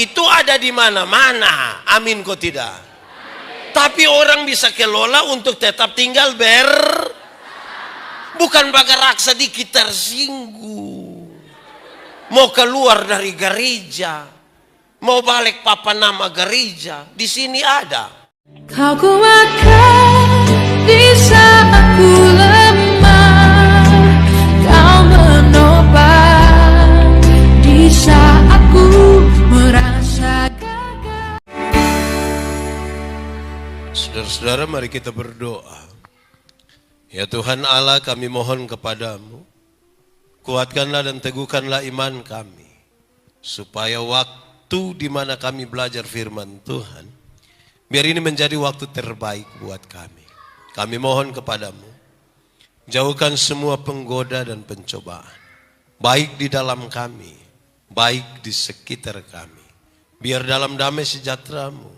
itu ada di mana-mana. Amin kok tidak? Tapi orang bisa kelola untuk tetap tinggal bukan baga raksa dikit tersinggung. Mau keluar dari gereja, mau balik papa nama gereja, di sini ada. Kau kuatkan di saat ku lemah, kau menopang di saat ku merasa gagal. Saudara-saudara, mari kita berdoa. Ya Tuhan Allah, kami mohon kepadamu, kuatkanlah dan teguhkanlah iman kami, supaya waktu di mana kami belajar firman Tuhan, biar ini menjadi waktu terbaik buat kami. Kami mohon kepadamu, jauhkan semua penggoda dan pencobaan, baik di dalam kami, baik di sekitar kami. Biar dalam damai sejahtera-Mu,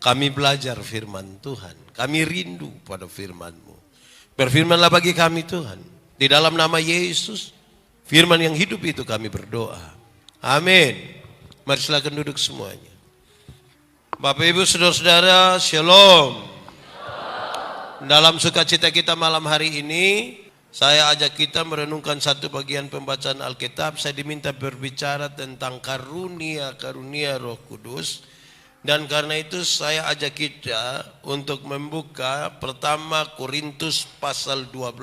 kami belajar firman Tuhan. Kami rindu pada firman-Mu. Berfirmanlah bagi kami Tuhan. Di dalam nama Yesus, firman yang hidup itu kami berdoa. Amin. Mari silakan duduk semuanya. Bapak Ibu saudara-saudara, shalom. Dalam sukacita kita malam hari ini, saya ajak kita merenungkan satu bagian pembacaan Alkitab. Saya diminta berbicara tentang karunia-karunia Roh Kudus. Dan karena itu saya ajak kita untuk membuka pertama Korintus pasal 12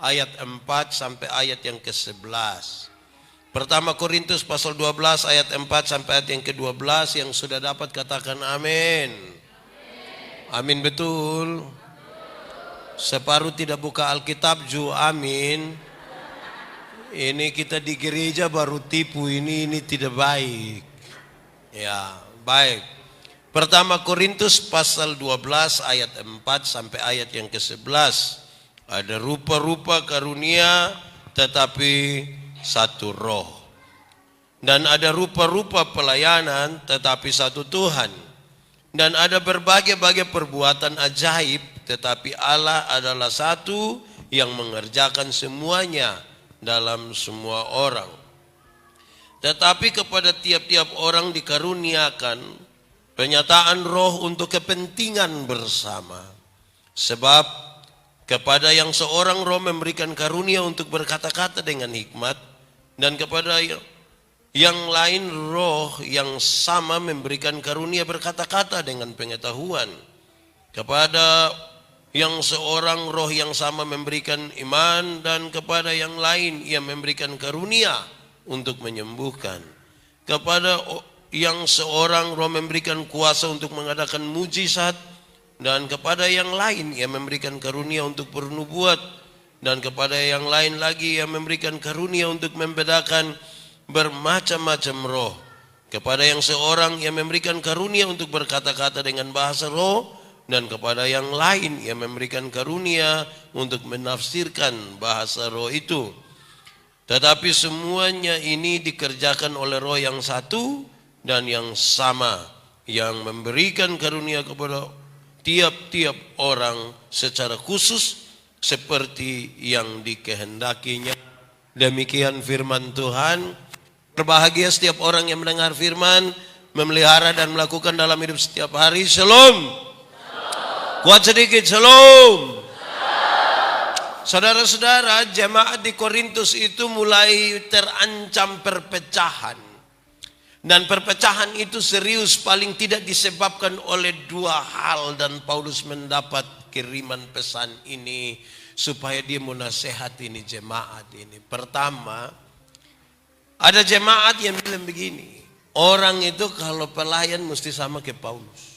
ayat 4 sampai ayat yang ke-11. Pertama Korintus pasal 12 ayat 4 sampai ayat yang ke-12, yang sudah dapat katakan amin. Amin betul. Separuh tidak buka Alkitab amin. Ini kita di gereja baru tipu, ini tidak baik. Ya, baik. Pertama Korintus pasal 12 ayat 4 sampai ayat yang ke-11. Ada rupa-rupa karunia tetapi satu roh. Dan ada rupa-rupa pelayanan tetapi satu Tuhan. Dan ada berbagai-bagai perbuatan ajaib, tetapi Allah adalah satu yang mengerjakan semuanya dalam semua orang. Tetapi kepada tiap-tiap orang dikaruniakan penyataan roh untuk kepentingan bersama. Sebab kepada yang seorang roh memberikan karunia untuk berkata-kata dengan hikmat, dan kepada yang lain roh yang sama memberikan karunia berkata-kata dengan pengetahuan. Kepada yang seorang roh yang sama memberikan iman, dan kepada yang lain ia memberikan karunia untuk menyembuhkan. Kepada yang seorang roh memberikan kuasa untuk mengadakan mujizat, dan kepada yang lain ia memberikan karunia untuk bernubuat, dan kepada yang lain lagi ia memberikan karunia untuk membedakan bermacam-macam roh. Kepada yang seorang ia memberikan karunia untuk berkata-kata dengan bahasa roh, dan kepada yang lain ia memberikan karunia untuk menafsirkan bahasa roh itu. Tetapi semuanya ini dikerjakan oleh roh yang satu dan yang sama, yang memberikan karunia kepada tiap-tiap orang secara khusus seperti yang dikehendakinya. Demikian firman Tuhan. Berbahagia setiap orang yang mendengar firman, memelihara dan melakukan dalam hidup setiap hari. Shalom. Kuat sedikit, shalom. Saudara-saudara, jemaat di Korintus itu mulai terancam perpecahan. Dan perpecahan itu serius, paling tidak disebabkan oleh dua hal. Dan Paulus mendapat kiriman pesan ini supaya dia menasehati ini jemaat ini. Pertama, ada jemaat yang bilang begini, orang itu kalau pelayan mesti sama ke Paulus.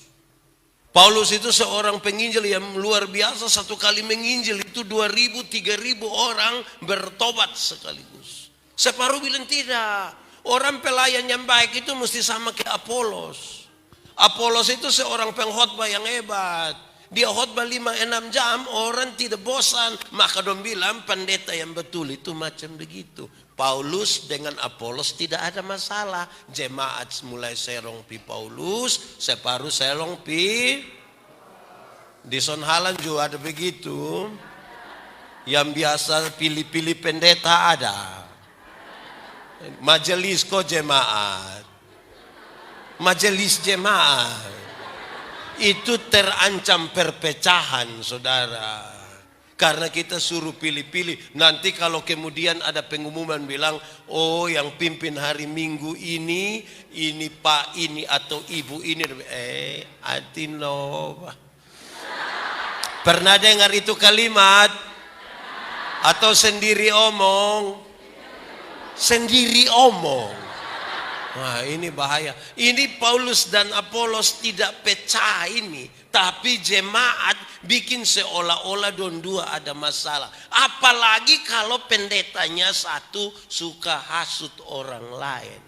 Paulus itu seorang penginjil yang luar biasa, satu kali menginjil itu 2.000, 3.000 orang bertobat sekaligus. Separuh bilang tidak, orang pelayan yang baik itu mesti sama ke Apolos. Apolos itu seorang pengkhotbah yang hebat. Dia khotbah 5-6 jam, orang tidak bosan. Maka dong bilang pendeta yang betul itu macam begitu. Paulus dengan Apolos tidak ada masalah. Jemaat mulai serong pi Paulus, separuh serong pi. Di Sonhalan juga ada begitu. Yang biasa pilih-pilih pendeta ada. Majelis kok jemaat. majelis jemaah itu terancam perpecahan, saudara. Karena kita suruh pilih-pilih. Nanti kalau kemudian ada pengumuman bilang, oh yang pimpin hari Minggu ini Pak ini atau Ibu ini. Atino. Pernah dengar itu kalimat? Atau sendiri omong? Sendiri omong. Wah, ini bahaya. Ini Paulus dan Apolos tidak pecah ini, tapi jemaat bikin seolah-olah dua ada masalah. Apalagi kalau pendetanya satu suka hasut orang lain.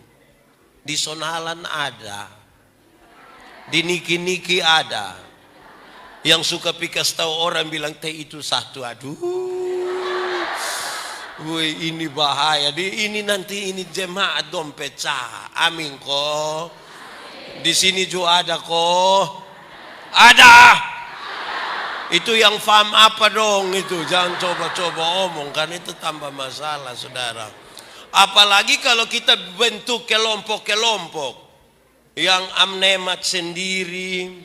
Di Sonalan ada, di Niki-Niki ada, yang suka pikas tahu orang bilang teh itu satu. Aduh. Woi, ini bahaya. Ini nanti ini jemaat dong pecah. Amin kok. Di sini juga ada kok. Ada. Itu yang paham apa dong itu. Jangan coba-coba omong kan itu tambah masalah, saudara. Apalagi kalau kita bentuk kelompok-kelompok. Yang amnemat sendiri,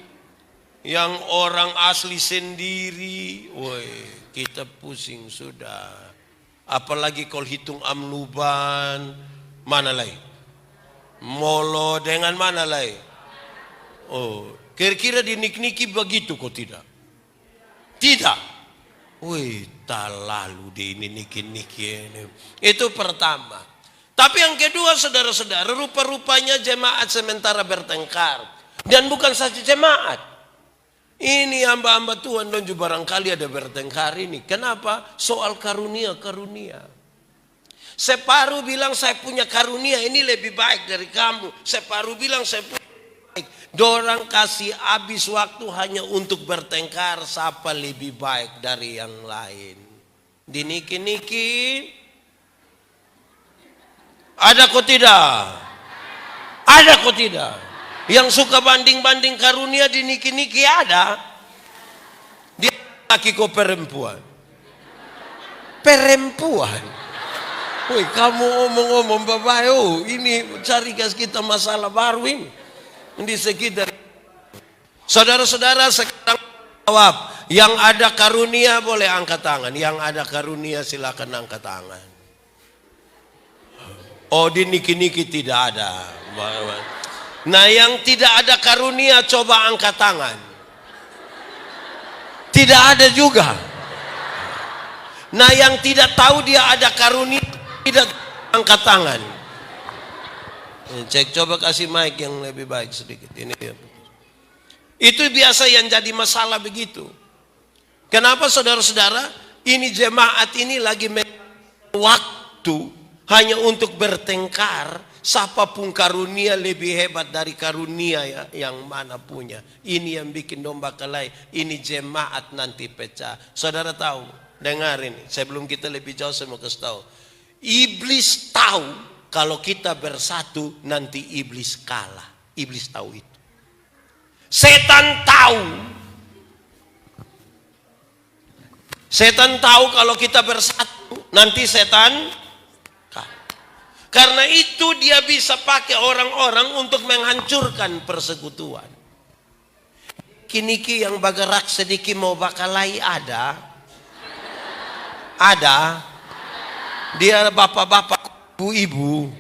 yang orang asli sendiri. Woi, kita pusing sudah. Apalagi kalau hitung amnuban, mana lagi? Molo dengan mana lagi? Oh, kira-kira di Nik-Niki begitu kok tidak? Tidak. Wih, terlalu di ini Niki-Niki ini. Itu pertama. Tapi yang kedua, saudara-saudara, rupa-rupanya jemaat sementara bertengkar. Dan bukan saja jemaat. Ini hamba-hamba Tuhan dan juga barangkali ada bertengkar ini. Kenapa? Soal karunia-karunia. Separuh bilang saya punya karunia ini lebih baik dari kamu. Separuh bilang saya punya baik. Dorang kasih habis waktu hanya untuk bertengkar siapa lebih baik dari yang lain. Di Niki-Niki ada kok tidak? Ada kok tidak? Yang suka banding-banding karunia di Niki-Niki ada. Dia laki kok perempuan. Perempuan. Woi, kamu omong-omong babayo, ini cari gas kita masalah baru ini. Di sekitar. Saudara-saudara sekarang jawab. Yang ada karunia boleh angkat tangan. Yang ada karunia silakan angkat tangan. Oh, di Niki-Niki tidak ada. Nah, yang tidak ada karunia coba angkat tangan. Tidak ada juga. Nah, yang tidak tahu dia ada karunia tidak angkat tangan. Cek, coba kasih mic yang lebih baik sedikit. Ini dia. Itu biasa yang jadi masalah begitu. Kenapa saudara-saudara? Ini jemaat ini lagi waktu hanya untuk bertengkar. Siapapun karunia lebih hebat dari karunia ya, yang mana punya. Ini yang bikin domba kelahi. Ini jemaat nanti pecah. Saudara tahu, dengar ini. Sebelum kita lebih jauh saya mau kasih tahu. Iblis tahu kalau kita bersatu nanti iblis kalah. Iblis tahu itu. Setan tahu. Setan tahu kalau kita bersatu nanti setan. Karena itu dia bisa pakai orang-orang untuk menghancurkan persekutuan. Niki-Niki yang bergerak sedikit mau bakalai ada. Ada. Dia bapak-bapak, ibu-ibu.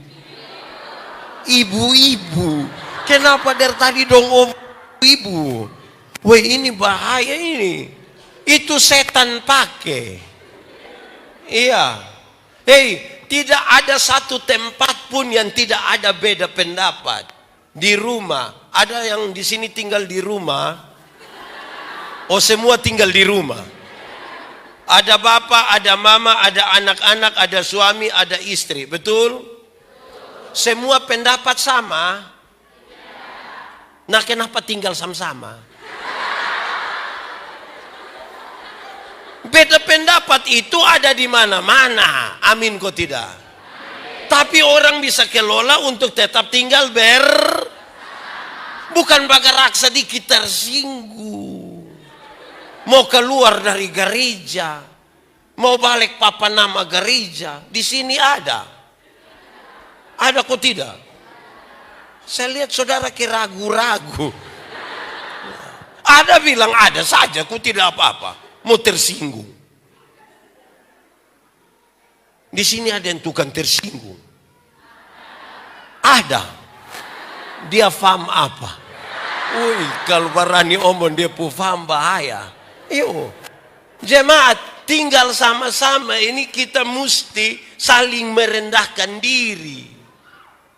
Ibu-ibu. Kenapa dari tadi dong om ibu? Woi, ini bahaya ini. Itu setan pakai. Iya. Hei. Tidak ada satu tempat pun yang tidak ada beda pendapat. Di rumah, ada yang di sini tinggal di rumah. Oh, semua tinggal di rumah. Ada bapak, ada mama, ada anak-anak, ada suami, ada istri. Betul? Semua pendapat sama. Nah, kenapa tinggal sama-sama? Beda pendapat itu ada di mana-mana. Amin kok tidak? Amin. Tapi orang bisa kelola untuk tetap tinggal bukan bergerak sedikit tersinggung. Mau keluar dari gereja, mau balik papa nama gereja, di sini ada. Ada kok tidak? Saya lihat saudara kayak ragu-ragu. Ada bilang ada saja, ku tidak apa-apa. Mau tersinggung. Di sini ada yang tukang tersinggung. Ada. Dia paham apa? Wih, kalau berani omong dia paham bahaya. Yuk, jemaat tinggal sama-sama ini kita mesti saling merendahkan diri.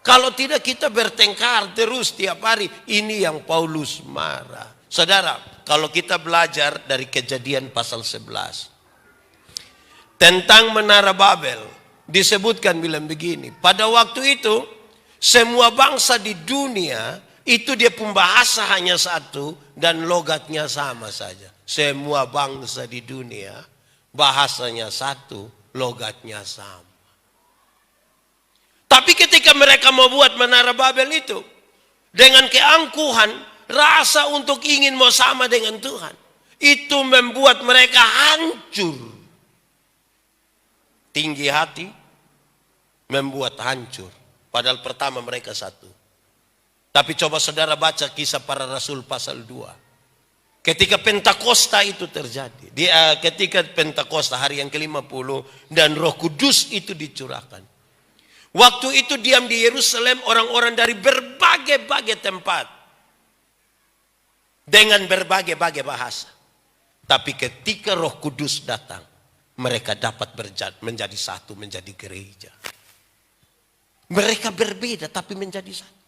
Kalau tidak kita bertengkar terus tiap hari. Ini yang Paulus marah. Saudara, kalau kita belajar dari Kejadian pasal 11. Tentang Menara Babel. Disebutkan bilang begini. Pada waktu itu, semua bangsa di dunia, itu dia pembahasa hanya satu dan logatnya sama saja. Semua bangsa di dunia, bahasanya satu, logatnya sama. Tapi ketika mereka mau buat Menara Babel itu, dengan keangkuhan, rasa untuk ingin mau sama dengan Tuhan, itu membuat mereka hancur. Tinggi hati membuat hancur. Padahal pertama mereka satu. Tapi coba saudara baca Kisah Para Rasul pasal 2. Ketika Pentakosta itu terjadi. Ketika Pentakosta hari yang ke-50 dan Roh Kudus itu dicurahkan. Waktu itu diam di Yerusalem orang-orang dari berbagai-bagai tempat. Dengan berbagai-bagai bahasa. Tapi ketika Roh Kudus datang, mereka dapat menjadi satu, menjadi gereja. Mereka berbeda tapi menjadi satu.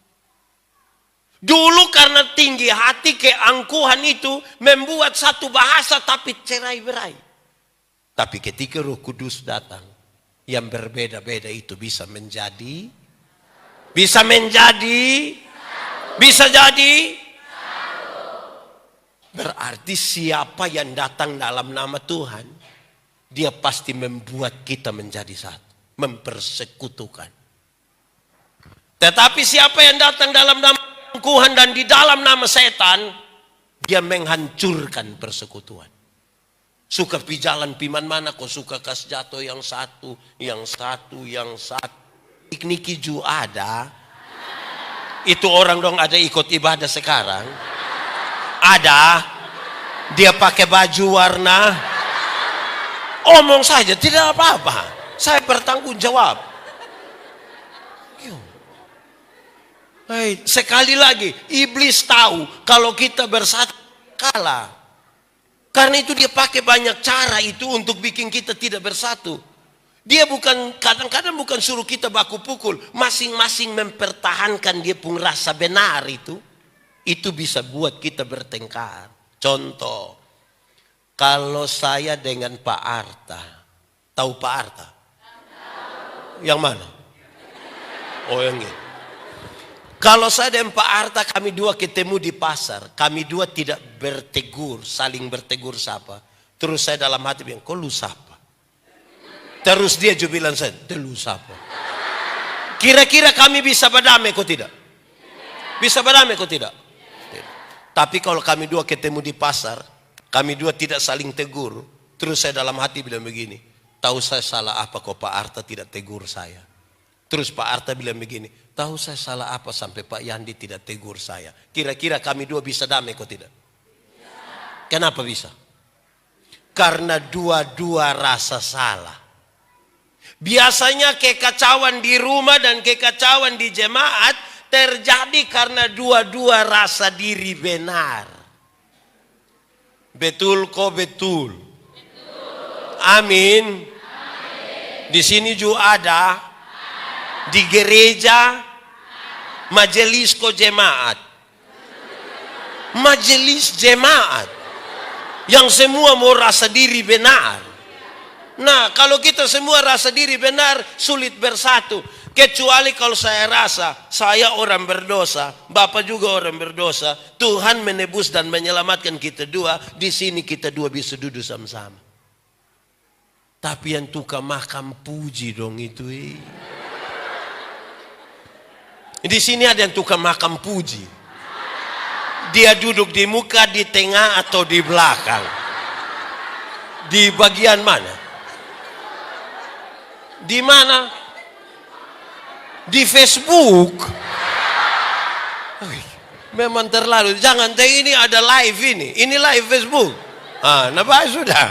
Dulu karena tinggi hati keangkuhan itu membuat satu bahasa tapi cerai-berai. Tapi ketika Roh Kudus datang, yang berbeda-beda itu bisa jadi berarti siapa yang datang dalam nama Tuhan, dia pasti membuat kita menjadi satu, mempersekutukan. Tetapi siapa yang datang dalam nama Tuhan dan di dalam nama setan, dia menghancurkan persekutuan. Suka pi jalan piman mana kau suka kas jatuh yang satu. Niki ju ada. Itu orang dong ada ikut ibadah sekarang. Ada. Dia pakai baju warna. Omong saja tidak apa-apa. Saya bertanggung jawab. Hai, sekali lagi, iblis tahu kalau kita bersatu kalah. Karena itu dia pakai banyak cara itu untuk bikin kita tidak bersatu. Dia kadang-kadang bukan suruh kita baku pukul, masing-masing mempertahankan dia pun rasa benar itu. Itu bisa buat kita bertengkar. Contoh, kalau saya dengan Pak Arta, tahu Pak Arta? Yang mana? Oh yang ini. Kalau saya dan Pak Arta kami dua ketemu di pasar, kami dua tidak bertegur, saling bertegur sapa. Terus saya dalam hati bilang, kok lu sapa? Terus dia juga bilang saya, lu sapa? Kira-kira kami bisa berdamai kok tidak? Bisa berdamai kok tidak? Tidak. Tapi kalau kami dua ketemu di pasar, kami dua tidak saling tegur. Terus saya dalam hati bilang begini, tahu saya salah apa kok Pak Arta tidak tegur saya? Terus Pak Arta bilang begini, tahu saya salah apa sampai Pak Yandi tidak tegur saya? Kira-kira kami dua bisa damai kok tidak? Kenapa bisa? Karena dua-dua rasa salah. Biasanya kekacauan di rumah dan kekacauan di jemaat terjadi karena dua-dua rasa diri benar. Betul kok betul? Amin. Di sini juga ada. Di gereja, majelis ko jemaat. Majelis jemaat. Yang semua mau rasa diri benar. Nah, kalau kita semua rasa diri benar, sulit bersatu. Kecuali kalau saya rasa, saya orang berdosa, Bapak juga orang berdosa. Tuhan menebus dan menyelamatkan kita dua. Di sini kita dua bisa duduk sama-sama. Tapi yang tukang makam puji dong itu. Di sini ada yang tukang makam puji. Dia duduk di muka, di tengah atau di belakang. Di bagian mana? Di mana? Di Facebook. Memang terlalu. Jangan teh ini ada live ini. Ini live Facebook. Nah baik sudah.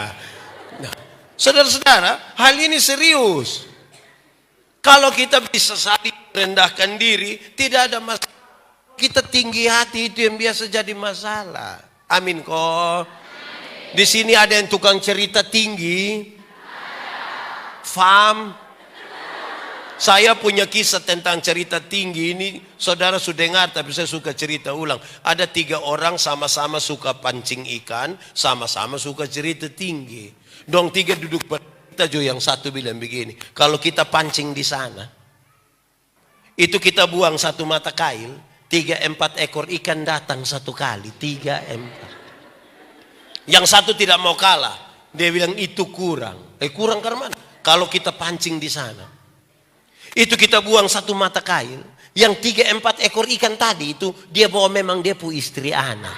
Nah, saudara-saudara, hal ini serius. Kalau kita bisa saling merendahkan diri, tidak ada masalah. Kita tinggi hati itu yang biasa jadi masalah. Amin kok. Di sini ada yang tukang cerita tinggi. Fam. Saya punya kisah tentang cerita tinggi ini. Saudara sudah dengar tapi saya suka cerita ulang. Ada 3 orang sama-sama suka pancing ikan. Sama-sama suka cerita tinggi. Dong 3 duduk bercerita jo, yang satu bilang begini. Kalau kita pancing di sana. Itu kita buang 1 mata kail. 3-4 ekor ikan datang 1 kali. 3-4. Yang satu tidak mau kalah. Dia bilang itu kurang. Kurang karena mana? Kalau kita pancing di sana. Itu kita buang 1 mata kail. Yang 3-4 ekor ikan tadi itu dia bawa memang dia pu istri anak.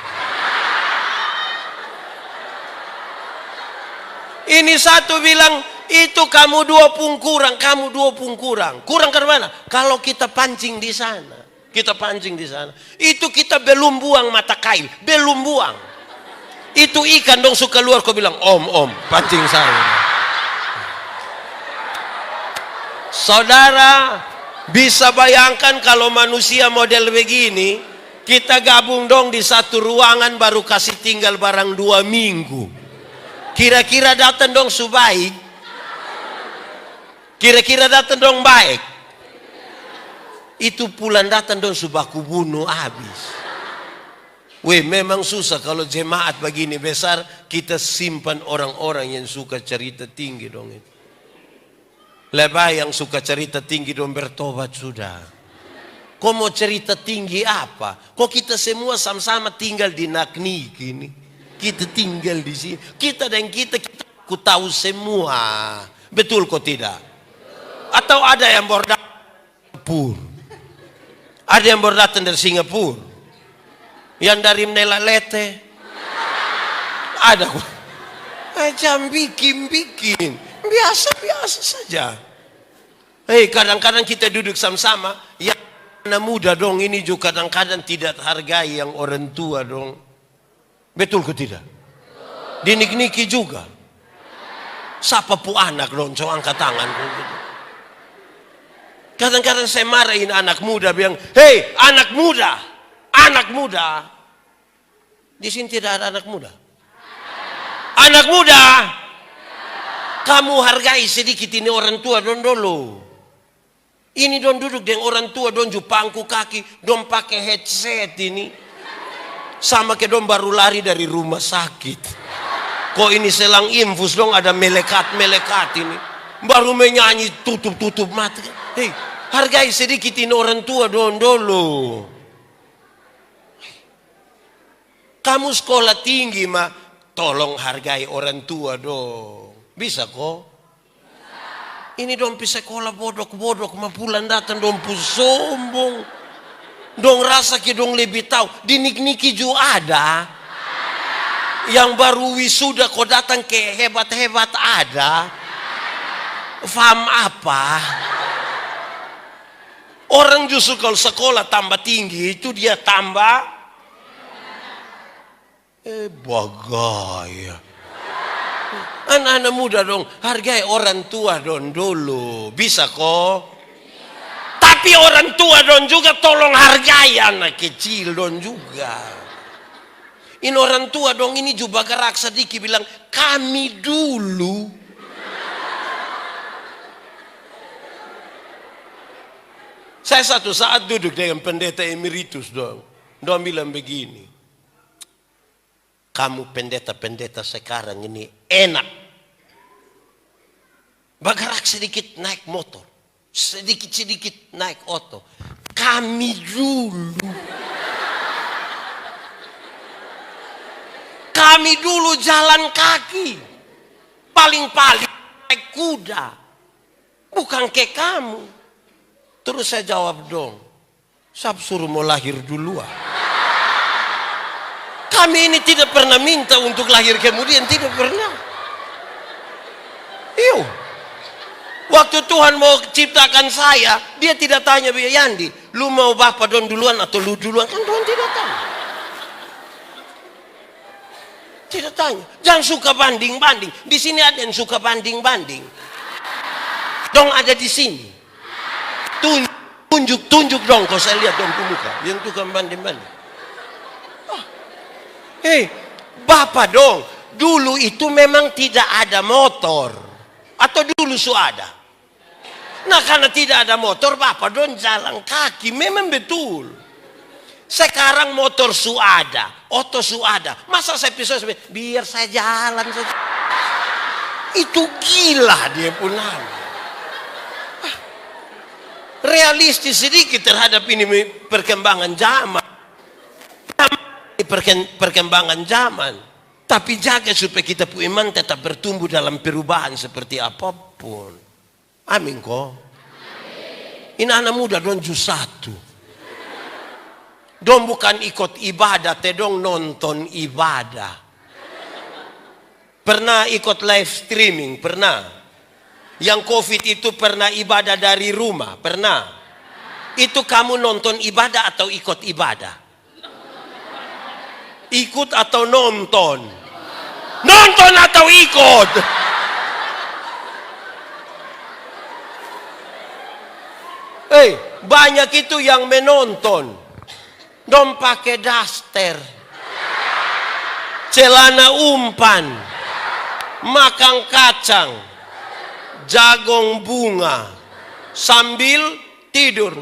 Ini satu bilang itu kamu 2 pun kurang, kamu 2 pun kurang. Kurang karena mana? Kalau kita pancing di sana. Kita pancing di sana. Itu kita belum buang mata kail, belum buang. Itu ikan dong suka keluar kau bilang, "Om, pancing saya." Saudara bisa bayangkan kalau manusia model begini, kita gabung dong di satu ruangan baru kasih tinggal barang 2 minggu. Kira-kira datang dong subaik. Kira-kira datang dong baik. Itu pulang datang dong subaku bunuh habis. Memang susah kalau jemaat begini besar kita simpan orang-orang yang suka cerita tinggi dong itu. Lebih yang suka cerita tinggi dong bertobat sudah. Kok mau cerita tinggi apa? Kok kita semua sama-sama tinggal di Nakni gini? Kita tinggal di sini. Kita ku tahu semua. Betul kok tidak? Atau ada yang baru datang dari Singapura? Ada yang baru datang dari Singapura? Yang dari Melalete? Ada kok. Macam bikin. Biasa-biasa saja. Kadang-kadang kita duduk sama-sama. Yang anak muda dong ini juga kadang-kadang tidak hargai yang orang tua dong. Betul ke tidak? Dinik-niki juga. Siapa pu anak dong, so angkat tangan. Kadang-kadang saya marahin anak muda bilang, "Hei anak muda. Di sini tidak ada anak muda. Anak muda. Kamu hargai sedikit ini orang tua don dulu. Ini don duduk dengan orang tua don jupangku kaki, don pakai headset ini. Sama ke don baru lari dari rumah sakit. Kok ini selang infus dong ada melekat ini. Baru menyanyi tutup mata. Hei, hargai sedikit ini orang tua don dulu. Kamu sekolah tinggi mah, tolong hargai orang tua dong. Bisa kok? Ini dong sekolah bodoh mah pulang datang dong sombong. Dong rasa ke dong lebih tahu. Di Nik-Niki juga ada. Yang baru wisuda kok datang ke hebat-hebat ada. Faham apa? Orang justru kalau sekolah tambah tinggi itu dia tambah bagaya. Anak-anak muda dong hargai orang tua dong dulu. Bisa kok? Tapi orang tua dong juga tolong hargai anak kecil dong juga. Ini orang tua dong ini juga gerak sedikit bilang kami dulu. Saya satu saat duduk dengan pendeta emeritus dong. Dong bilang begini. Kamu pendeta-pendeta sekarang ini enak. Bergerak sedikit naik motor. Sedikit-sedikit naik oto. Kami dulu. Kami dulu jalan kaki. Paling-paling naik kuda. Bukan kayak kamu. Terus saya jawab dong. Siapa suruh mau lahir duluan? Kami ini tidak pernah minta untuk lahir kemudian. Tidak pernah. Waktu Tuhan mau ciptakan saya, dia tidak tanya Yandi, Lu mau Bapak don duluan atau lu duluan? Kan Tuhan tidak tanya. Tidak tanya. Jangan suka banding-banding. Di sini ada yang suka banding-banding. Dong ada di sini. Tunjuk dong. Kalau saya lihat dong muka. Yang suka banding-banding. Hei, Bapak dong. Dulu itu memang tidak ada motor. Atau dulu ada. Nah karena tidak ada motor, Bapak don jalan kaki. Memang betul. Sekarang motor ada, oto ada. Masa saya pisau, biar saya jalan saja. Itu gila dia pulang. Realistis sedikit terhadap ini perkembangan zaman. Perkembangan zaman. Tapi jaga supaya kita punya iman tetap bertumbuh dalam perubahan seperti apapun. Amin kok. Ini anak muda don jus 1. Dong bukan ikut ibadah, te dong nonton ibadah. Pernah ikut live streaming? Pernah. Yang COVID itu pernah ibadah dari rumah? Pernah. Itu kamu nonton ibadah atau ikut ibadah? Ikut atau nonton? Nonton atau ikut? Banyak itu yang menonton. Dong pakai daster, celana umpan, makan kacang, jagung bunga, sambil tidur.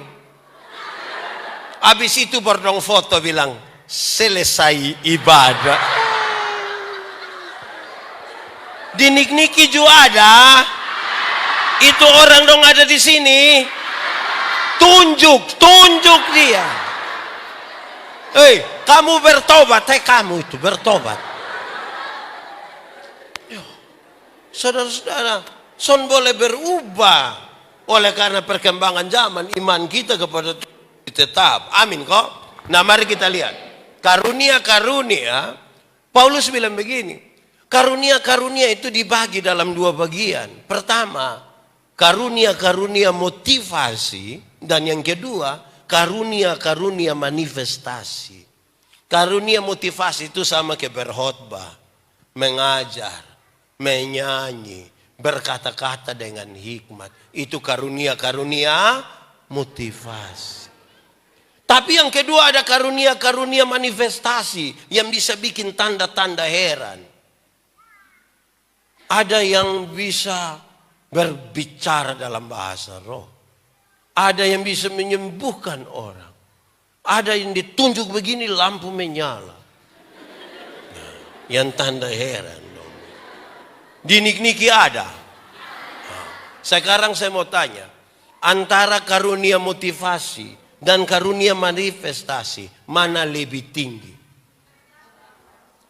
Habis itu berdong foto bilang, selesai ibadah. Di Nik-Niki juga ada. Itu orang dong ada di sini. Tunjuk dia. Kamu bertobat, kamu itu bertobat. Saudara-saudara, son boleh berubah oleh karena perkembangan zaman, iman kita kepada Tuhan tetap. Amin kok. Nah, mari kita lihat. Karunia-karunia, Paulus bilang begini. Karunia-karunia itu dibagi dalam 2 bagian. Pertama, karunia-karunia motivasi, dan yang kedua, karunia-karunia manifestasi. Karunia motivasi itu sama kayak berkhotbah, mengajar, menyanyi, berkata-kata dengan hikmat. Itu karunia-karunia motivasi. Tapi yang kedua ada karunia-karunia manifestasi yang bisa bikin tanda-tanda heran. Ada yang bisa berbicara dalam bahasa roh. Ada yang bisa menyembuhkan orang. Ada yang ditunjuk begini lampu menyala. Nah, yang tanda heran. Di Nik-Niki ada. Nah, sekarang saya mau tanya. Antara karunia motivasi dan karunia manifestasi, mana lebih tinggi?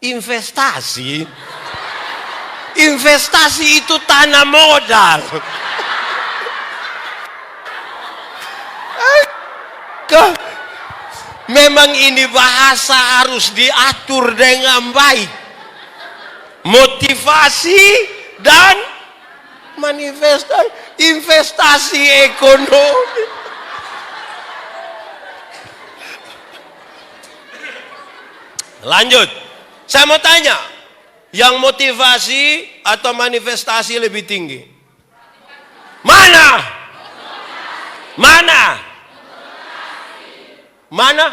Investasi. Investasi itu tanah modal. Memang ini bahasa harus diatur dengan baik. Motivasi dan manifestasi, investasi ekonomi. Lanjut. Saya mau tanya, yang motivasi atau manifestasi lebih tinggi? Mana? Mana? Mana?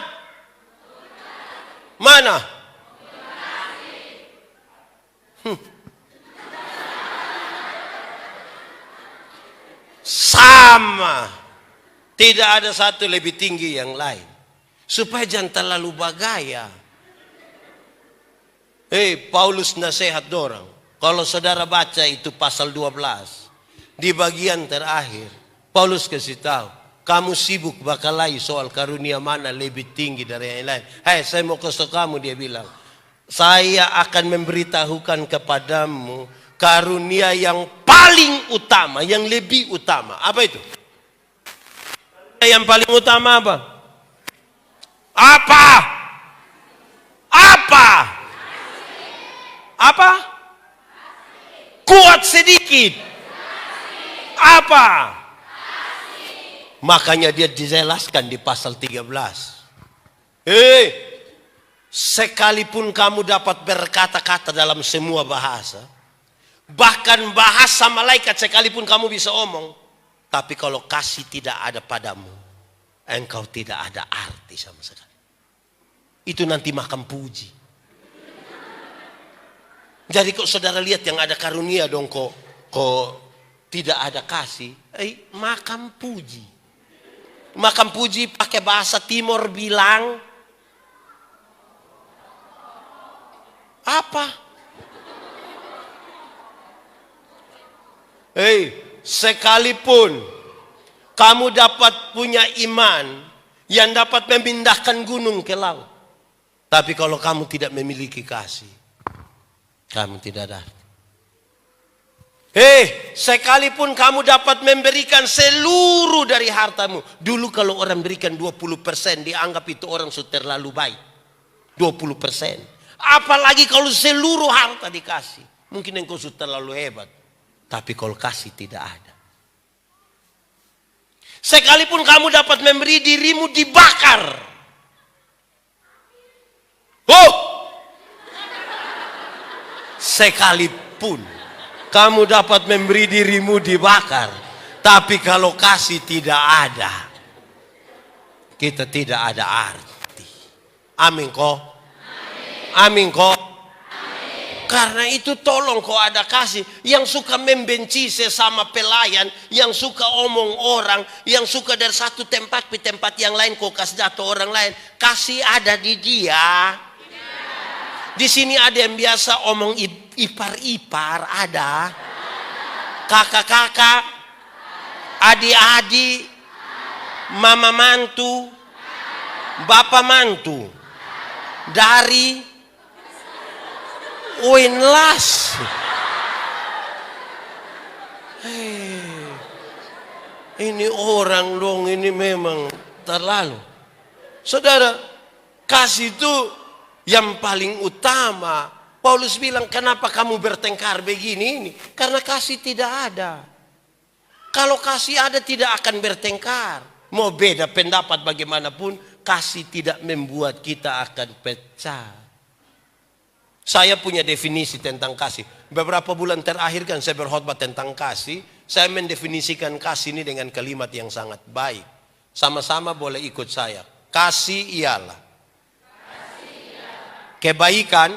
Mana? Sama. Tidak ada satu lebih tinggi yang lain. Supaya jangan terlalu bagaya. Paulus nasihat dorang. Kalau saudara baca itu pasal 12. Di bagian terakhir. Paulus kasih tahu. Kamu sibuk bakalai soal karunia mana lebih tinggi dari yang lain. Saya mau kasih kamu, dia bilang. Saya akan memberitahukan kepadamu karunia yang paling utama, yang lebih utama. Apa itu? Yang paling utama apa? Apa? Apa? Apa? Kuat sedikit. Apa? Makanya dia dijelaskan di pasal 13. Sekalipun kamu dapat berkata-kata dalam semua bahasa, bahkan bahasa malaikat sekalipun kamu bisa omong, tapi kalau kasih tidak ada padamu, engkau tidak ada arti sama sekali. Itu nanti makan puji. Jadi kok saudara lihat yang ada karunia dong, kok tidak ada kasih, makan puji. Makan puji pakai bahasa Timur bilang apa? Sekalipun kamu dapat punya iman yang dapat memindahkan gunung ke laut, tapi kalau kamu tidak memiliki kasih, kamu tidak ada. Sekalipun kamu dapat memberikan seluruh dari hartamu. Dulu kalau orang berikan 20%, dianggap itu orang sudah terlalu baik. 20%. Apalagi kalau seluruh harta dikasih. Mungkin engkau sudah terlalu hebat. Tapi kalau kasih tidak ada. Sekalipun kamu dapat memberi dirimu dibakar. Sekalipun kamu dapat memberi dirimu dibakar, tapi kalau kasih tidak ada, kita tidak ada arti. Amin kok? Amin kok? Karena itu tolong kok ada kasih. Yang suka membenci sesama pelayan, yang suka omong orang, yang suka dari satu tempat ke tempat yang lain kok kasih jatuh orang lain. Kasih ada di dia. Di sini ada yang biasa omong ipar-ipar, ada. Kakak-kakak, adik-adik, mama mantu, bapak mantu. Dari Winlas. Ini orang dong, ini memang terlalu. Saudara, kasih itu yang paling utama. Paulus bilang, kenapa kamu bertengkar begini ini? Karena kasih tidak ada. Kalau kasih ada tidak akan bertengkar. Mau beda pendapat bagaimanapun, kasih tidak membuat kita akan pecah. Saya punya definisi tentang kasih. Beberapa bulan terakhir kan saya berkhotbah tentang kasih. Saya mendefinisikan kasih ini dengan kalimat yang sangat baik. Sama-sama boleh ikut saya. Kasih ialah kebaikan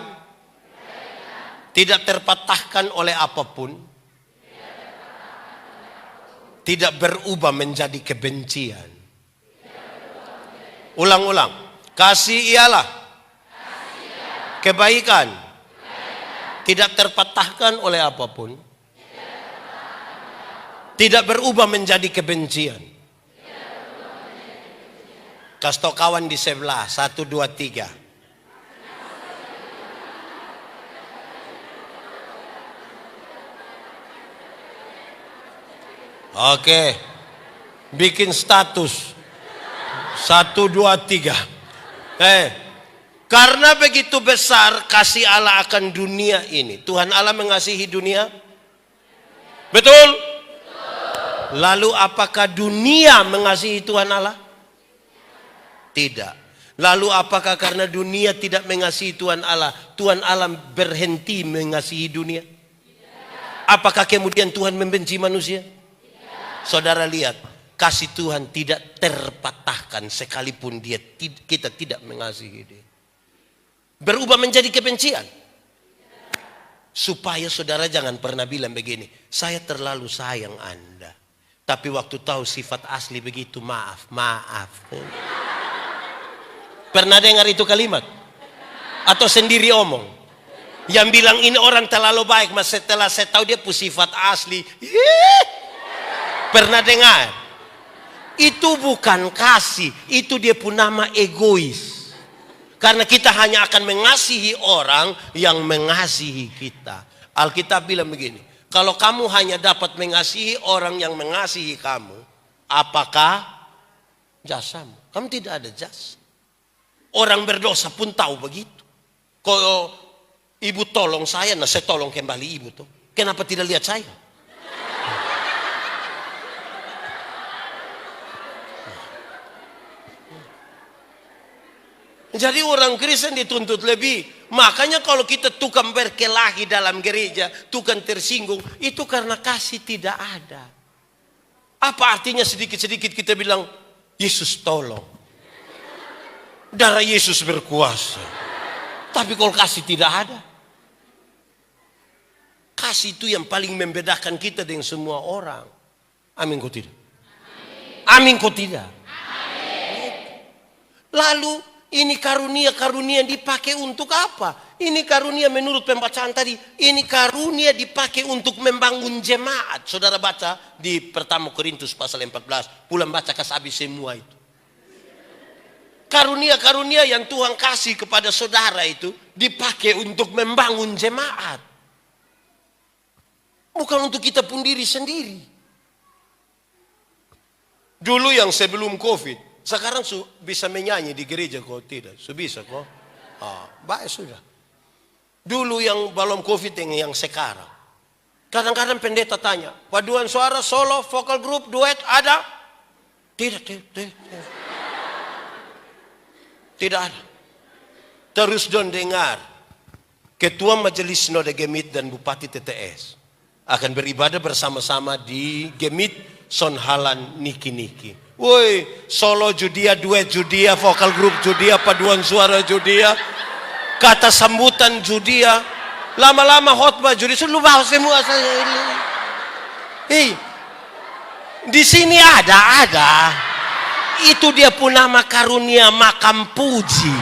tidak terpatahkan oleh apapun, tidak berubah menjadi kebencian. Ulang-ulang. Kasih ialah kebaikan tidak terpatahkan oleh apapun, tidak berubah menjadi kebencian. Kasih tau kawan di sebelah. 1, 2, 3. Oke, bikin status 1, 2, 3. Karena begitu besar kasih Allah akan dunia ini. Tuhan Allah mengasihi dunia. Betul? Lalu apakah dunia mengasihi Tuhan Allah? Tidak. Lalu apakah karena dunia tidak mengasihi Tuhan Allah berhenti mengasihi dunia? Apakah kemudian Tuhan membenci manusia? Saudara lihat, kasih Tuhan tidak terpatahkan sekalipun kita tidak mengasihi dia. Berubah menjadi kebencian. Supaya saudara jangan pernah bilang begini, saya terlalu sayang Anda. Tapi waktu tahu sifat asli begitu, maaf. Pernah dengar itu kalimat? Atau sendiri omong? Yang bilang ini orang terlalu baik, mas setelah saya tahu dia punya sifat asli. Pernah dengar? Itu bukan kasih, itu dia punya nama egois. Karena kita hanya akan mengasihi orang yang mengasihi kita. Alkitab bilang begini, kalau kamu hanya dapat mengasihi orang yang mengasihi kamu, apakah jasamu? Kamu tidak ada jasa. Orang berdosa pun tahu begitu. Kalau ibu tolong saya, nah saya tolong kembali ibu tuh. Kenapa tidak lihat saya? Jadi orang Kristen dituntut lebih. Makanya kalau kita tukang berkelahi dalam gereja, tukang tersinggung, itu karena kasih tidak ada. Apa artinya sedikit-sedikit kita bilang, Yesus tolong. Darah Yesus berkuasa. Tapi kalau kasih tidak ada. Kasih itu yang paling membedakan kita dengan semua orang. Amin kok tidak? Amin kok tidak? Lalu ini karunia-karunia dipakai untuk apa? Ini karunia menurut pembacaan tadi. Ini karunia dipakai untuk membangun jemaat. Saudara baca di pertama Korintus pasal 14. Pulang baca kasih habis semua itu. Karunia-karunia yang Tuhan kasih kepada saudara itu dipakai untuk membangun jemaat. Bukan untuk kita pun diri sendiri. Dulu yang sebelum COVID. Sekarang bisa menyanyi di gereja kok tidak? Bisa kok? Baik sudah. Dulu yang belum COVID yang sekarang. Kadang-kadang pendeta tanya, paduan suara, solo, vokal group, duet ada? Tidak. Tidak ada. Terus don dengar. Ketua Majelis Sinode Gemit dan Bupati TTS akan beribadah bersama-sama di Gemit Sonhalan Niki-Niki. Woi, solo Judia, duet Judia, vokal grup Judia, paduan suara Judia, kata sambutan Judia, lama-lama khotbah Judia, lu bahas semua saya ini. Di sini ada. Itu dia pun nama karunia makam puji.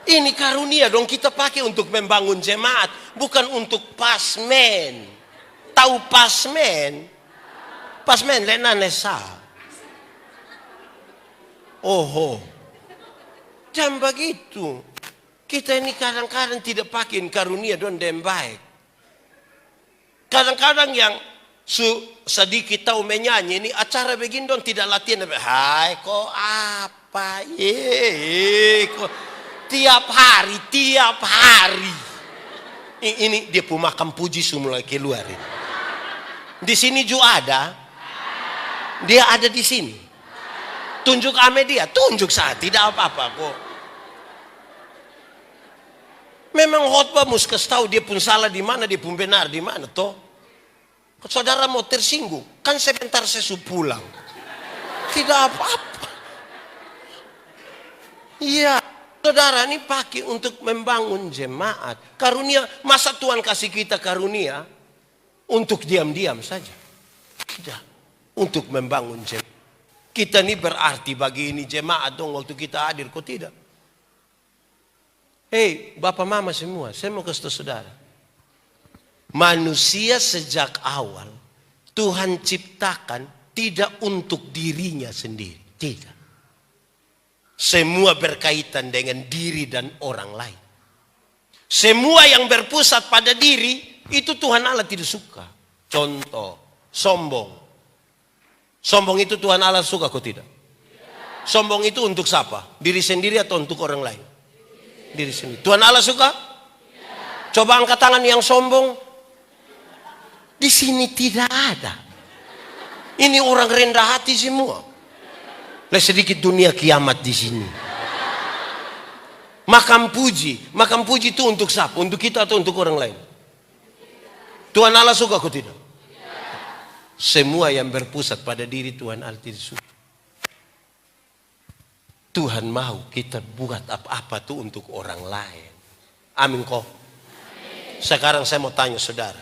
Ini karunia dong kita pakai untuk membangun jemaat, bukan untuk pasmen. Tahu pasmen? Pasmen lena nesa. Jangan begitu. Kita ini kadang-kadang tidak pakai karunia don dem baik. Kadang-kadang yang sedikit tahu menyanyi ini acara begini don tidak latihan. Hai kok apa? Kok tiap hari. Ini dia pun makam puji semula keluarin. Di sini juga ada. Dia ada di sini. Tunjuk ame dia, tunjuk saat tidak apa-apa kok. Memang khotbah mesti kasih tahu dia pun salah di mana, dia pun benar di mana toh. Saudara mau tersinggung, kan sebentar saya pulang. Tidak apa-apa. Iya. Saudara ini pakai untuk membangun jemaat. Karunia, masa Tuhan kasih kita karunia untuk diam-diam saja? Tidak. Untuk membangun jemaat. Kita ini berarti bagi ini jemaat dong waktu kita hadir, kok tidak? Hei, bapak mama semua, saya mau kasih tahu saudara. Manusia sejak awal Tuhan ciptakan tidak untuk dirinya sendiri. Tidak. Semua berkaitan dengan diri dan orang lain. Semua yang berpusat pada diri itu Tuhan Allah tidak suka. Contoh, sombong. Sombong itu Tuhan Allah suka kok tidak? Sombong itu untuk siapa? Diri sendiri atau untuk orang lain? Diri sendiri. Tuhan Allah suka? Coba angkat tangan yang sombong. Di sini tidak ada. Ini orang rendah hati semua. Sedikit dunia kiamat di sini. Makam puji itu untuk siapa? Untuk kita atau untuk orang lain? Tuhan Allah suka kok tidak? Semua yang berpusat pada diri Tuhan Allah tidak suka. Tuhan mau kita buat apa-apa tuh untuk orang lain. Amin kok. Sekarang saya mau tanya saudara.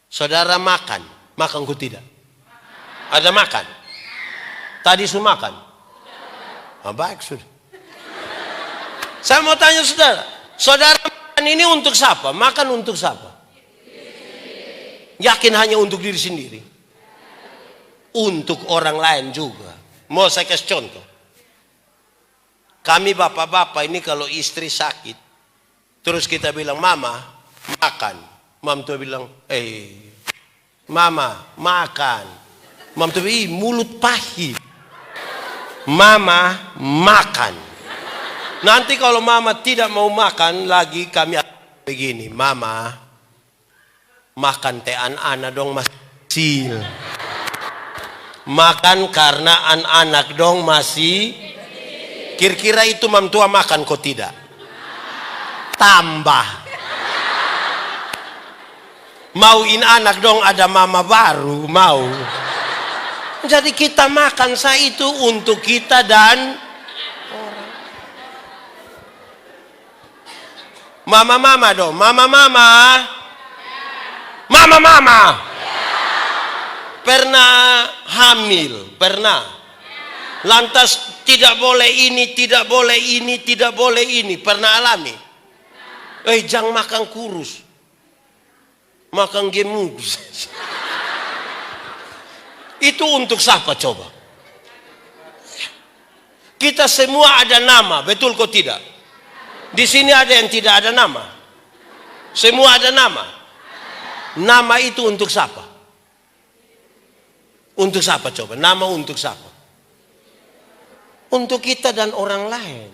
Saudara makan kok tidak? Ada makan? Tadi sudah makan? Baik sudah. Saya mau tanya saudara. Saudara makan ini untuk siapa? Makan untuk siapa? Yakin hanya untuk diri sendiri? Untuk orang lain juga. Mau saya kasih contoh. Kami bapak-bapak ini kalau istri sakit. Terus kita bilang, mama makan. Mam tuh bilang, mama makan. Mam tuh bilang, mulut pahit. Mama makan. Nanti kalau mama tidak mau makan lagi kami begini, mama makan teh anak dong mas kecil. Makan karena anak-anak dong masih. Kira-kira itu mam tua makan kok tidak? Tambah. Mauin anak dong ada mama baru, mau. Jadi kita makan saya itu untuk kita dan orang. Mama-mama dong, mama-mama. Mama-mama. Pernah hamil? Pernah. Lantas tidak boleh ini, tidak boleh ini, tidak boleh ini. Pernah alami? Jangan makan kurus. Makan gemuk. Itu untuk siapa coba? Kita semua ada nama, betul kok tidak? Di sini ada yang tidak ada nama. Semua ada nama. Nama itu untuk siapa? Untuk siapa coba? Nama untuk siapa? Untuk kita dan orang lain.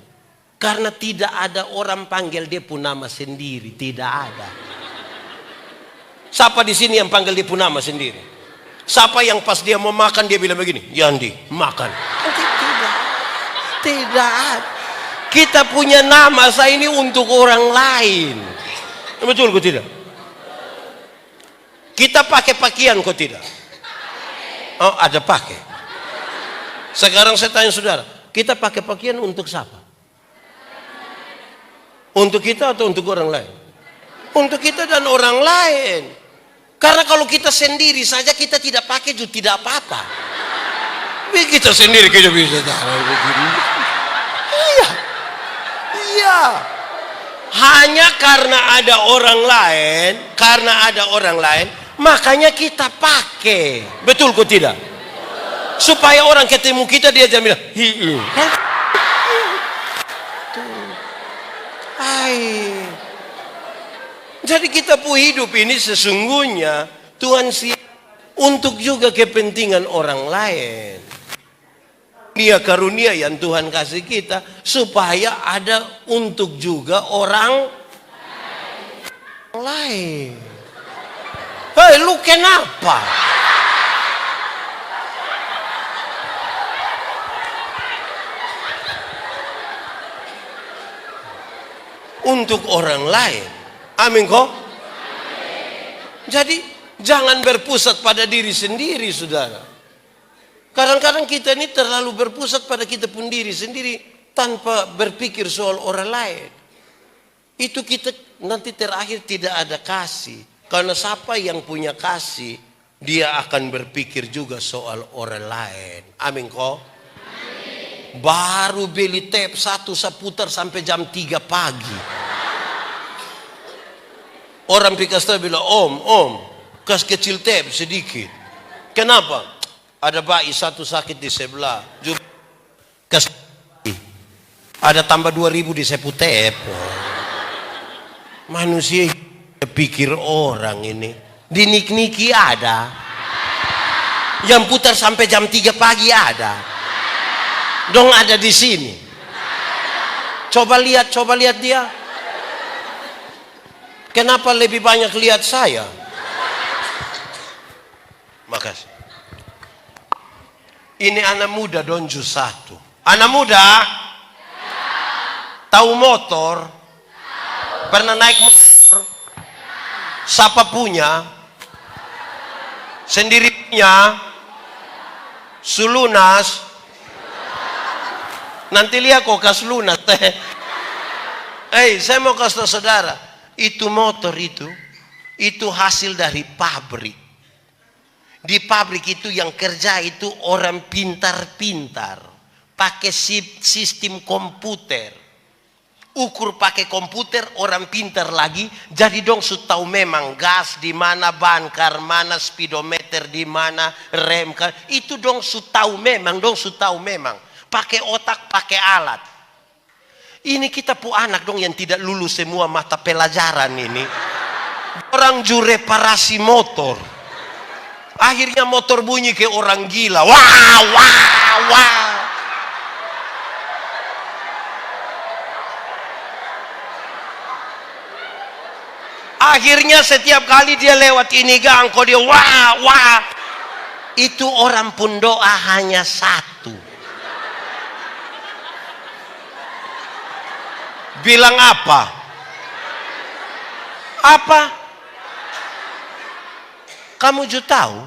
Karena tidak ada orang panggil dia pun nama sendiri. Tidak ada. Siapa di sini yang panggil dia pun nama sendiri? Siapa yang pas dia mau makan dia bilang begini? Yandi, makan. Tidak. Tidak ada. Kita punya nama saya ini untuk orang lain. Betul kok tidak? Kita pakai pakaian kok tidak? Oh, ada pakai. Sekarang saya tanya saudara, kita pakai pakaian untuk siapa? Untuk kita atau untuk orang lain? Untuk kita dan orang lain. Karena kalau kita sendiri saja kita tidak pakai juga tidak apa-apa. Kita sendiri kita bisa begini. Iya. Iya. Hanya karena ada orang lain, makanya kita pakai. Betul kok tidak? Supaya orang ketemu kita dia jangan bilang, Jadi kita pun hidup ini sesungguhnya Tuhan siap untuk juga kepentingan orang lain. Dia karunia yang Tuhan kasih kita supaya ada untuk juga orang lain. Hei, lu kenapa? Untuk orang lain. Amin kok? Jadi jangan berpusat pada diri sendiri, saudara. Kadang-kadang kita ini terlalu berpusat pada kita pun diri sendiri tanpa berpikir soal orang lain. Itu kita nanti terakhir tidak ada kasih. Karena siapa yang punya kasih, dia akan berpikir juga soal orang lain. Amin kok? Baru beli tape satu seputar sampai jam 3 pagi. Orang pikasta bilang, om, kas kecil tape sedikit. Kenapa? Ada bayi satu sakit di sebelah. Kas ada tambah 2.000 di sepu tape. Manusia pikir orang ini. Dinik-niki ada. Yang putar sampai jam 3 pagi ada. Dong ada di sini. Coba lihat dia. Kenapa lebih banyak lihat saya? Makasih. Ini anak muda donju satu. Anak muda? Tahu motor? Pernah naik motor? Siapa punya? Sendiri punya? Sulunas? Nanti lihat kok kas lunas. Saya mau kasih tahu saudara, itu motor itu hasil dari pabrik. Di pabrik itu yang kerja itu orang pintar-pintar, pakai sistem komputer, ukur pakai komputer, orang pintar lagi. Jadi dong su tahu memang gas di mana, bankar mana, speedometer di mana, rem kan. Itu dong su tahu memang, pakai otak, pakai alat. Ini kita pu anak dong yang tidak lulus semua mata pelajaran ini. Orang juru reparasi motor. Akhirnya motor bunyi kayak orang gila. Wah. Akhirnya setiap kali dia lewat ini gang, kok dia wah, wah. Itu orang pun doa hanya satu. Bilang apa? Apa? Kamu juga tahu?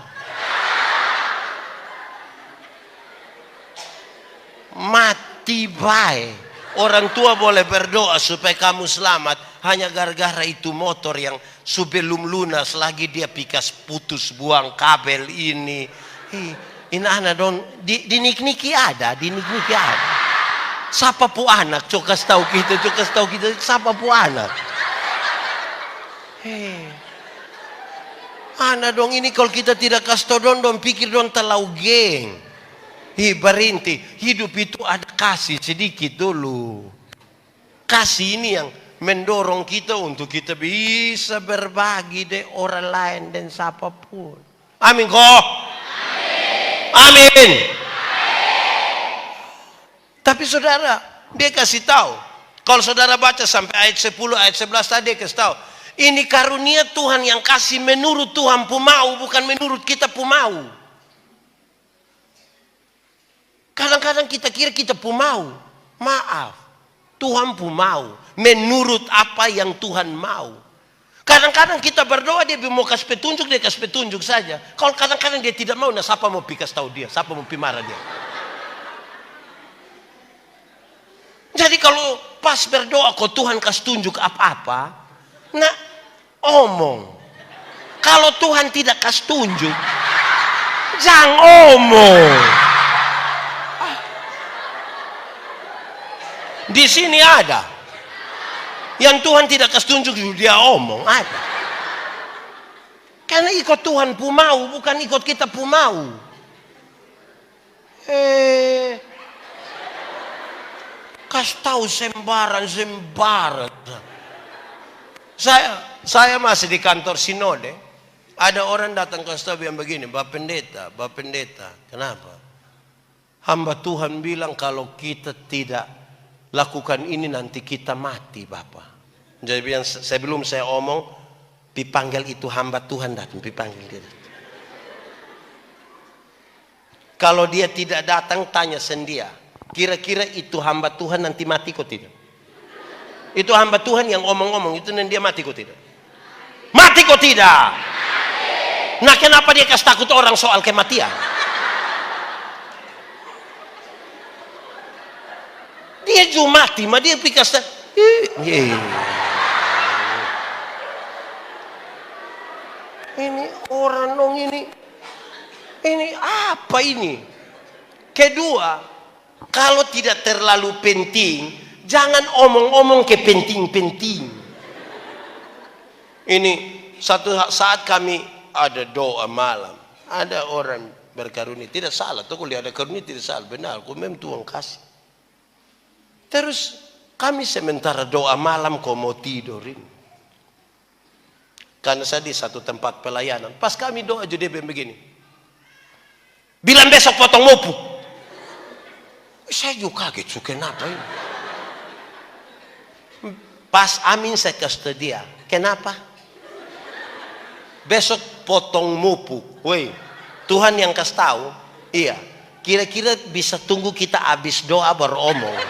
Mati baik. Orang tua boleh berdoa supaya kamu selamat, hanya gara-gara itu motor yang sebelum lunas lagi dia pikas putus, buang kabel ini. Ini anak dong, dinik-niki ada, dinik-niki ada. Siapa pu anak, coba kasih tahu kita, siapa pu anak. Anak dong ini kalau kita tidak kasih tahu dong pikir dong terlalu geng. Berhenti, hidup itu ada kasih sedikit dulu. Kasih ini yang mendorong kita untuk kita bisa berbagi dengan orang lain dan siapapun. Amin kok. Amin. Amin. Tapi saudara, dia kasih tahu. Kalau saudara baca sampai ayat 10, ayat 11 tadi dia kasih tahu. Ini karunia Tuhan yang kasih menurut Tuhan pu mau, bukan menurut kita pu mau. Kadang-kadang kita kira kita pu mau. Maaf. Tuhan pu mau. Menurut apa yang Tuhan mau. Kadang-kadang kita berdoa dia mau kasih petunjuk, dia kasih petunjuk saja. Kalau kadang-kadang dia tidak mau, nah siapa mau kasih tahu dia? Siapa mau marah dia? Jadi kalau pas berdoa kok Tuhan kasih tunjuk apa-apa, nah omong. Kalau Tuhan tidak kasih tunjuk, jangan omong. Di sini ada yang Tuhan tidak kasih tunjuk dia omong, ada. Karena ikut Tuhan pu mau, bukan ikut kita pu mau. Kasih tahu sembaran. Saya masih di kantor sinode. Ada orang datang ke staf yang begini, Bapak Pendeta, kenapa? Hamba Tuhan bilang kalau kita tidak lakukan ini nanti kita mati, Bapak. Jadi sebelum saya omong, dipanggil itu hamba Tuhan datang, dipanggil dia. Kalau dia tidak datang, tanya sendia. Kira-kira itu hamba Tuhan nanti mati kok tidak? Itu hamba Tuhan yang omong-omong itu dan dia mati kok tidak? Mati kok tidak? Nah kenapa dia kasih takut orang soal kematian? Dia juga mati, mah dia pikas. Ini orang dong ini apa ini? Kedua, kalau tidak terlalu penting, jangan omong-omong ke penting-penting. Ini satu saat kami ada doa malam, ada orang berkarunia, tidak salah. Tuh kalau ada karunia tidak salah, benar. Kau memang Tuhan kasih. Terus kami sementara doa malam kau mau tidurin. Karena saya di satu tempat pelayanan. Pas kami doa jadi begini. Bilang besok potong mopu. Saya juga kaget, kenapa ini? Pas amin saya kasih dia. Kenapa? Besok potong mopu. Woi, Tuhan yang kasih tahu. Iya. Kira-kira bisa tunggu kita habis doa beromong.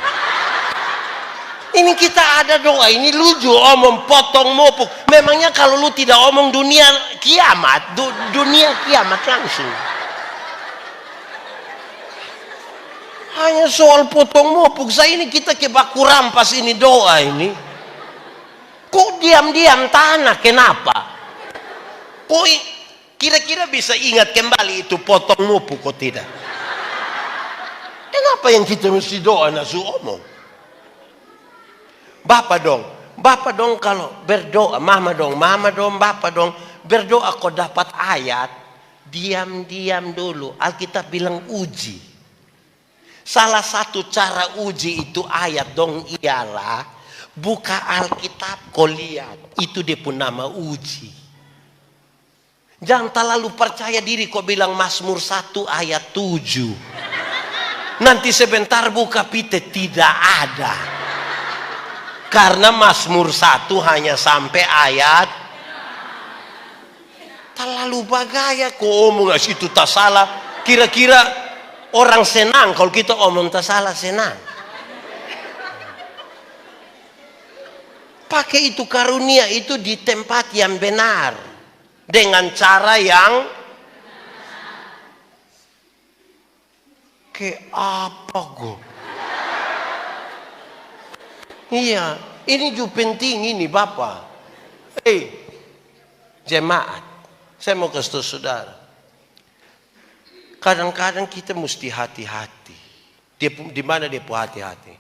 Ini kita ada doa, ini lucu omong potong mopuk. Memangnya kalau lu tidak omong dunia kiamat, dunia kiamat langsung. Hanya soal potong mopuk, saya ini kita ke baku rampas ini doa ini. Kok diam-diam tanah, kenapa? Kok kira-kira bisa ingat kembali itu potong mopuk kok tidak? Kenapa yang kita mesti doa nasu omong? Bapak dong kalau berdoa, mama dong, bapak dong berdoa kok dapat ayat, diam-diam dulu. Alkitab bilang uji. Salah satu cara uji itu ayat dong ialah buka Alkitab kau lihat, itu dia pun nama uji. Jangan terlalu percaya diri kau bilang Mazmur 1 ayat 7. Nanti sebentar buka pite tidak ada. Karena Mazmur 1 hanya sampai ayat Terlalu bagaya kok omong itu tak salah. Kira-kira orang senang kalau kita omong tak salah, senang. Pakai itu karunia itu di tempat yang benar. Dengan cara yang ke apa go? Iya, ini juga penting ini Bapak. Jemaat, saya mau kasih tahu saudara. Kadang-kadang kita mesti hati-hati. Di mana dia pun hati-hati?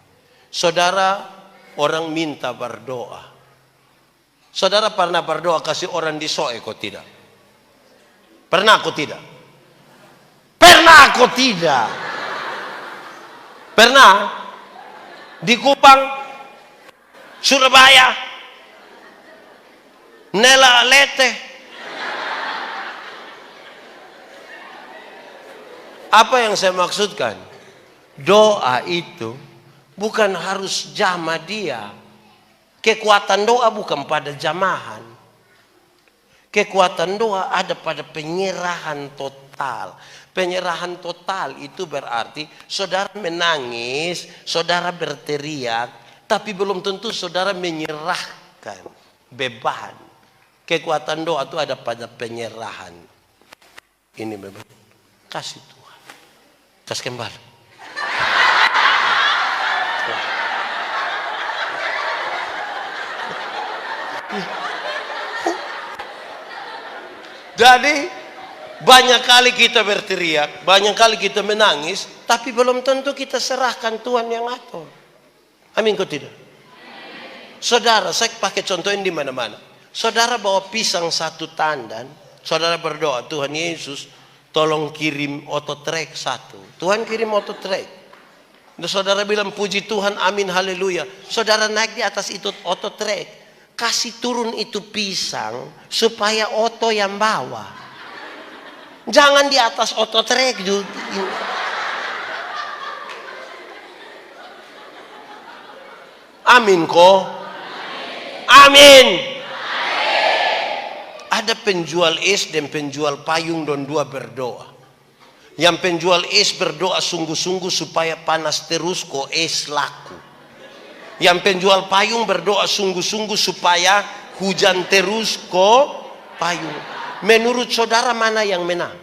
Saudara, orang minta berdoa. Saudara pernah berdoa kasih orang disoe kok tidak? Pernah kok tidak? Pernah kok tidak? Pernah? Di Kupang, Surabaya, Nela Lete. Apa yang saya maksudkan? Doa itu bukan harus jamah dia. Kekuatan doa bukan pada jamahan. Kekuatan doa ada pada penyerahan total. Penyerahan total itu berarti saudara menangis, saudara berteriak, tapi belum tentu saudara menyerahkan beban. Kekuatan doa itu ada pada penyerahan. Ini memang kasih Tuhan. Kasih kembali. Jadi banyak kali kita berteriak, banyak kali kita menangis, tapi belum tentu kita serahkan Tuhan yang atur. Amin kok tidak? Saudara, saya pakai contoh ini di mana-mana. Saudara bawa pisang satu tandan, saudara berdoa, Tuhan Yesus, tolong kirim ototrek satu. Tuhan kirim ototrek. Dan saudara bilang puji Tuhan, amin, haleluya. Saudara naik di atas itu ototrek. Kasih turun itu pisang supaya oto yang bawa. Jangan di atas ototrek juga. Amin kok. Amin. Ada penjual es dan penjual payung dan dua berdoa. Yang penjual es berdoa sungguh-sungguh supaya panas terus kok es laku. Yang penjual payung berdoa sungguh-sungguh supaya hujan terus kok payung. Menurut saudara mana yang menang?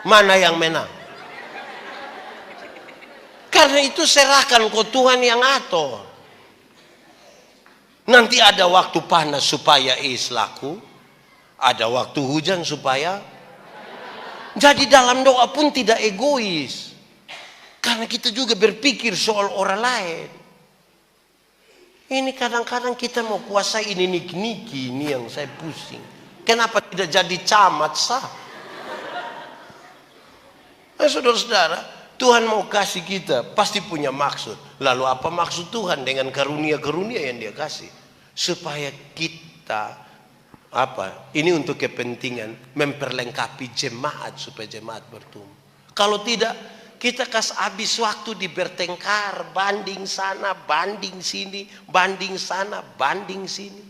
Mana yang menang? Karena itu serahkan ke Tuhan yang atur. Nanti ada waktu panas supaya es laku. Ada waktu hujan supaya. Jadi dalam doa pun tidak egois. Karena kita juga berpikir soal orang lain. Ini kadang-kadang kita mau kuasai ini niki-niki ini yang saya pusing. Kenapa tidak jadi camat sah? Saudara-saudara, Tuhan mau kasih kita pasti punya maksud. Lalu apa maksud Tuhan dengan karunia-karunia yang dia kasih? Supaya kita ini untuk kepentingan memperlengkapi jemaat supaya jemaat bertumbuh. Kalau tidak, kita habis waktu di bertengkar, banding sana, banding sini, banding sana, banding sini.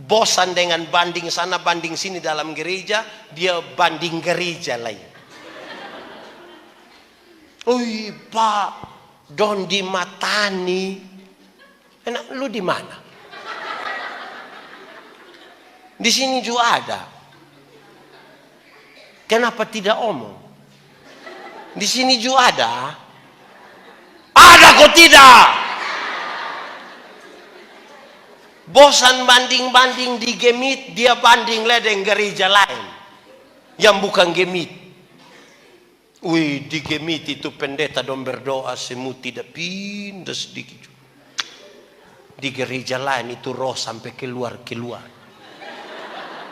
Bosan dengan banding sana, banding sini dalam gereja, dia banding gereja lain. Oi Pak, don di Matani. Enak, lu di mana? Di sini juga ada. Kenapa tidak omong? Di sini juga ada. Ada kok tidak? Bosan banding-banding di Gemit, dia banding ledeng gereja lain yang bukan Gemit. Wih, di Gemit itu pendeta dong berdoa semu tidak pindah sedikit. Di gereja lain itu roh sampai keluar.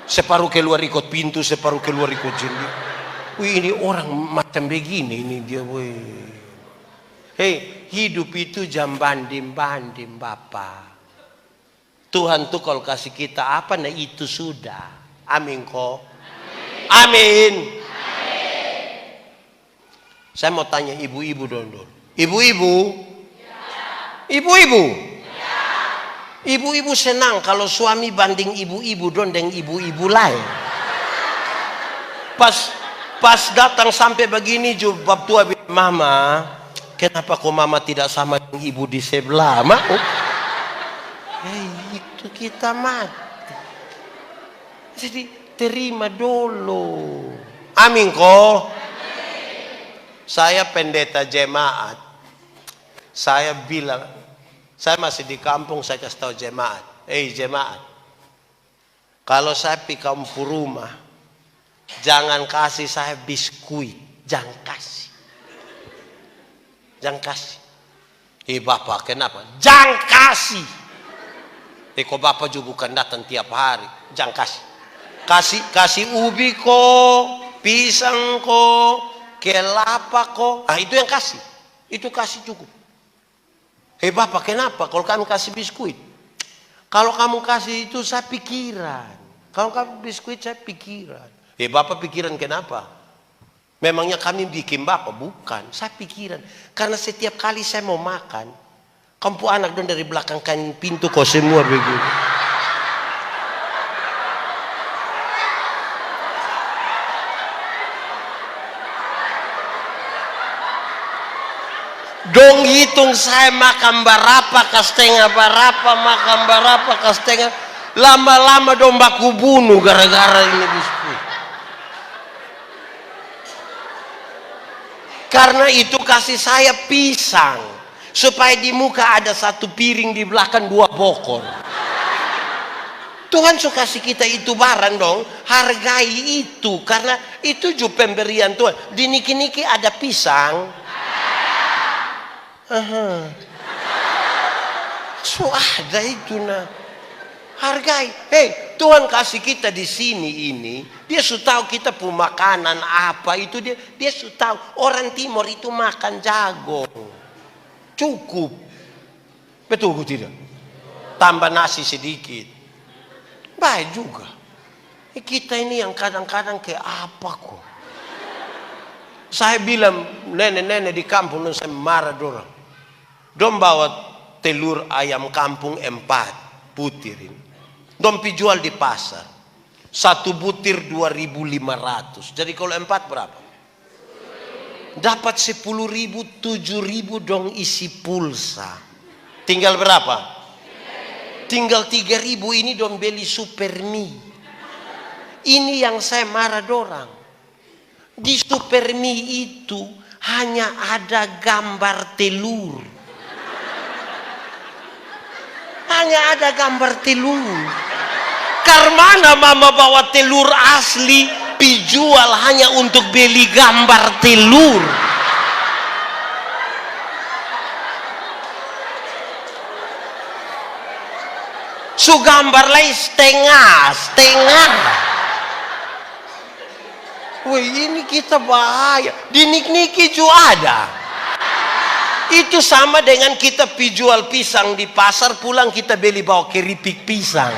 Separuh keluar ikut pintu, separuh keluar ikut jendela. Wih, ini orang macam begini ini dia. Wih. Hei, hidup itu jam banding-banding Bapak. Tuhan tuh kalau kasih kita apa, nah itu sudah. Amin kok. Amin. Saya mau tanya ibu-ibu dulu. Ibu-ibu? Ya. Ibu-ibu? Ya. Ibu-ibu senang kalau suami banding ibu-ibu dong ibu-ibu lain. Pas datang sampai begini bab tua bilang, mama, kenapa kok mama tidak sama dengan ibu di sebelah? Itu kita mati. Jadi terima dulu. Amin kok. Saya pendeta jemaat. Saya bilang, saya masih di kampung, saya kasih tahu jemaat. Jemaat. Kalau saya pergi kampung rumah, jangan kasih saya biskuit. Jangan kasih. Jangan kasih. Bapak kenapa? Jangan kasih. Kok bapak juga bukan datang tiap hari. Jangan kasih. Kasih ubi kok, pisang kok, kelapa kok. Itu yang kasih. Itu kasih cukup. Bapak kenapa? Kalau kami kasih biskuit. Kalau kamu kasih itu saya pikiran. Kalau kamu biskuit saya pikiran. Bapak pikiran kenapa? Memangnya kami bikin bapak? Bukan. Saya pikiran. Karena setiap kali saya mau makan, kamu anak dong dari belakang kan pintu kok semua begitu. Dong hitung saya makan berapa ke setengah berapa, makan berapa ke setengah. Lama-lama dong baku bunuh gara-gara ini biskuit. Karena itu kasih saya pisang. Supaya di muka ada satu piring, di belakang 2 bokor. Tuhan suka kasih kita itu barang dong. Hargai itu. Karena itu juga pemberian Tuhan. Di niki-niki ada pisang. So ada itu nah. Hargai. Tuhan kasih kita di sini ini. Dia sudah tahu kita pun makanan apa itu dia sudah tahu. Orang Timur itu makan jagung. Cukup. Betul tidak? Tambah nasi sedikit. Baik juga. Kita ini yang kadang-kadang kayak apa kok. Saya bilang nenek-nenek di kampung saya marah dorang. Dom bawa telur ayam kampung 4 butirin. Dom pi jual di pasar. 1 butir 2.500. Jadi kalau 4 berapa? Dapat 10.000, 7.000 dong isi pulsa. Tinggal berapa? Tinggal 3.000 ini dong beli super mie. Ini yang saya marah dorang. Di super mie itu hanya ada gambar telur. Hanya ada gambar telur. Karena mama bawa telur asli dijual hanya untuk beli gambar telur. Su gambar lain setengah. Wih, ini kita bahaya. Di nik-niki juga ada. Itu sama dengan kita jual pisang di pasar, pulang kita beli bawa keripik pisang.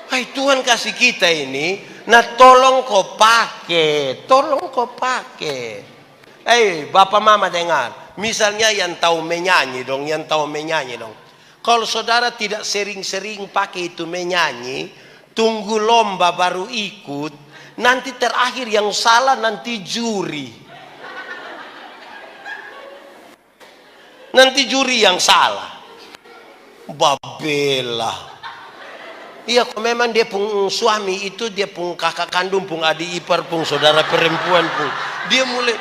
Hai, Tuhan kasih kita ini, nah tolong kau pakai. Bapak mama dengar, misalnya yang tahu menyanyi dong. Kalau saudara tidak sering-sering pakai itu menyanyi, tunggu lomba baru ikut. Nanti terakhir yang salah nanti juri. Nanti juri yang salah. Babela. Iya, kok memang dia pun suami itu, dia pun kakak kandung, pun adik ipar, pun saudara perempuan pun. Dia mulai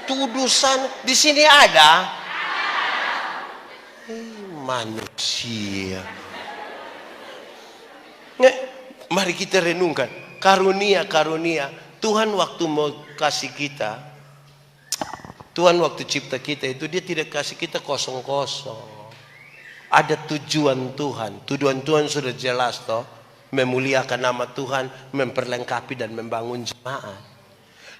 tuduhan di sini ada. Manusia. Mari kita renungkan. Karunia. Tuhan waktu mau kasih kita, Tuhan waktu cipta kita itu dia tidak kasih kita kosong-kosong. Ada tujuan Tuhan. Tujuan Tuhan sudah jelas toh. Memuliakan nama Tuhan, memperlengkapi dan membangun jemaat.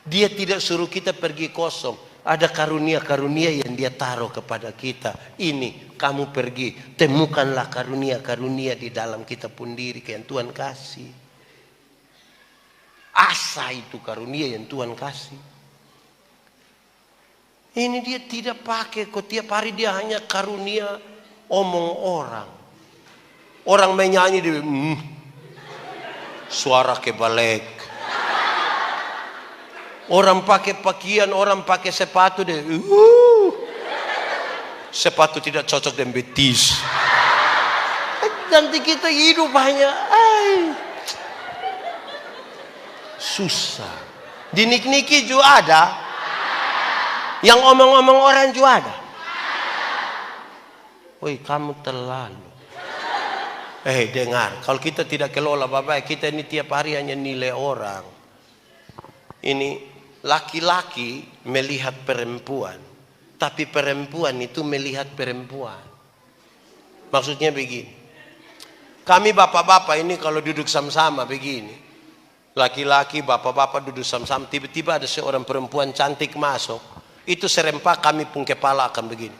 Dia tidak suruh kita pergi kosong. Ada karunia-karunia yang dia taruh kepada kita. Ini kamu pergi, temukanlah karunia-karunia di dalam kita pun diri yang Tuhan kasih. Asa itu karunia yang Tuhan kasih. Ini dia tidak pakai kok, tiap hari dia hanya karunia omong orang. Orang menyanyi dia, suara kebalik. Orang pakai pakaian, orang pakai sepatu dia, sepatu tidak cocok dengan betis. Nanti kita hidup hanya susah. Dinik-niki juga ada. Yang omong-omong orang juga ada. Woi, kamu terlalu. Dengar, kalau kita tidak kelola bapak, kita ini tiap hari hanya nilai orang. Ini laki-laki melihat perempuan, tapi perempuan itu melihat perempuan. Maksudnya begini. Kami bapak-bapak ini kalau duduk sama-sama begini. Laki-laki, bapak-bapak duduk sama-sama, tiba-tiba ada seorang perempuan cantik masuk. Itu serempak kami pun kepala akan begini.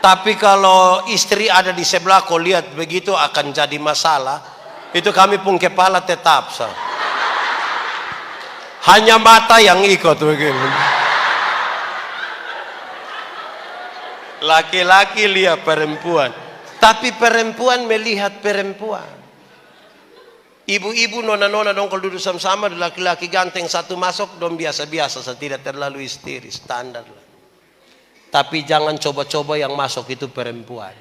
Tapi kalau istri ada di sebelah, kau lihat begitu akan jadi masalah. Itu kami pun kepala tetap. Hanya mata yang ikut begini. Laki-laki lihat perempuan, tapi perempuan melihat perempuan. Ibu-ibu, nona-nona dong kalau duduk sama-sama, laki-laki ganteng satu masuk, dong biasa-biasa, tidak terlalu histeris, standar lah. Tapi jangan coba-coba yang masuk itu perempuan.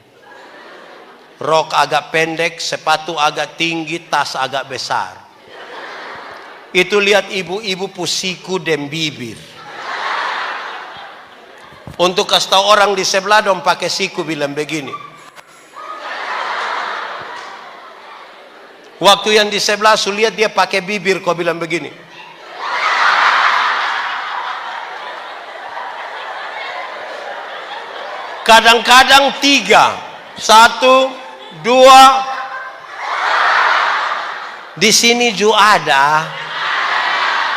Rok agak pendek, sepatu agak tinggi, tas agak besar. Itu lihat ibu-ibu pusiku dan bibir. Untuk kasih tahu orang di sebelah dong pakai siku bilang begini. Waktu yang di sebelah su lihat dia pakai bibir, kau bilang begini. Kadang-kadang 3, 1, 2. Di sini juga ada.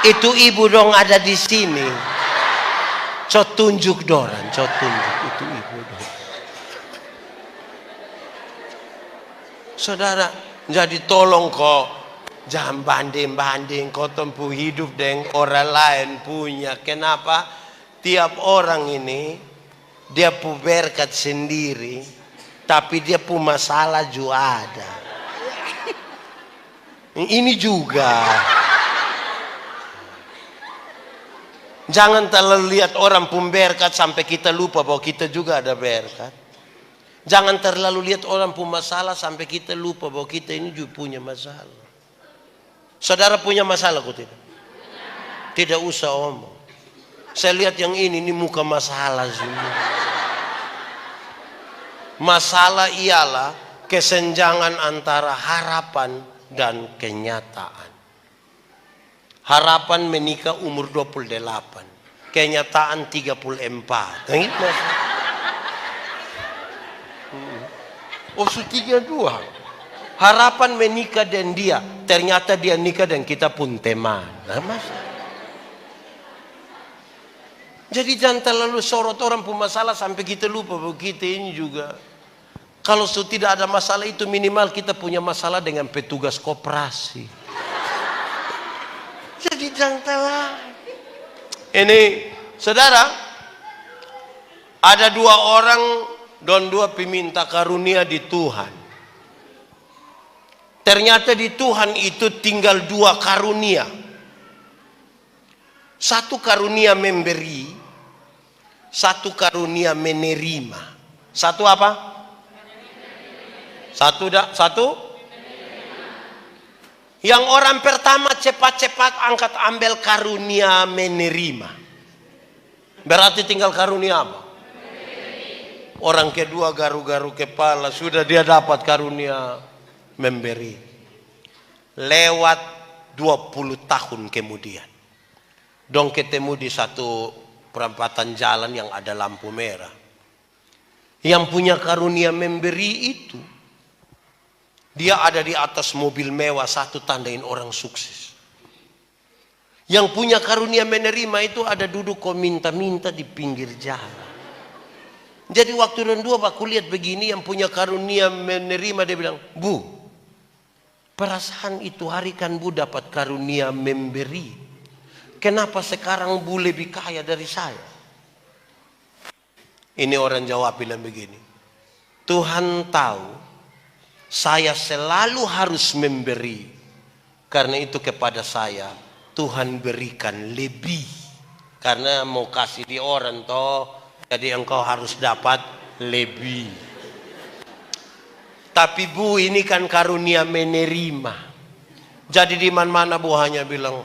Itu ibu dong ada di sini. Coba tunjuk doran, coba tunjuk itu ibu dong. Saudara, jadi tolong kok jangan banding-banding kau tempuh hidup dengan orang lain punya. Kenapa? Tiap orang ini dia pu berkat sendiri, tapi dia pu masalah juga ada. Ini juga. Jangan terlalu lihat orang pu berkat sampai kita lupa bahwa kita juga ada berkat. Jangan terlalu lihat orang punya masalah sampai kita lupa bahwa kita ini juga punya masalah. Saudara punya masalah kok tidak? Tidak usah omong. Saya lihat yang ini muka masalah semua. Masalah ialah kesenjangan antara harapan dan kenyataan. Harapan menikah umur 28, kenyataan 34. Gitu. Oh, 32. Harapan menikah dan dia, ternyata dia nikah dan kita pun teman. Jadi jangan terlalu sorot orang pun masalah sampai kita lupa bahwa kita ini juga. Kalau tidak ada masalah itu minimal kita punya masalah dengan petugas koperasi. Jadi jangan terlalu. Ini saudara, ada 2 orang dan 2 peminta karunia di Tuhan. Ternyata di Tuhan itu tinggal 2 karunia. 1 karunia memberi, 1 karunia menerima. 1 apa? 1. Yang orang pertama cepat-cepat ambil karunia menerima. Berarti tinggal karunia apa? Orang kedua garu-garu kepala, sudah dia dapat karunia memberi. Lewat 20 tahun kemudian, dong ketemu di satu perempatan jalan yang ada lampu merah. Yang punya karunia memberi itu, dia ada di atas mobil mewah, satu tandain orang sukses. Yang punya karunia menerima itu ada duduk kok minta-minta di pinggir jalan. Jadi waktu dan 2 aku lihat begini, yang punya karunia menerima dia bilang, Bu, Perasaan itu hari kan Bu dapat karunia memberi. Kenapa sekarang Bu lebih kaya dari saya? Ini orang jawab bilang begini. Tuhan tahu saya selalu harus memberi. Karena itu kepada saya Tuhan berikan lebih. Karena mau kasih di orang toh. Jadi engkau harus dapat lebih. Tapi Bu ini kan karunia menerima. Jadi di mana-mana Bu hanya bilang,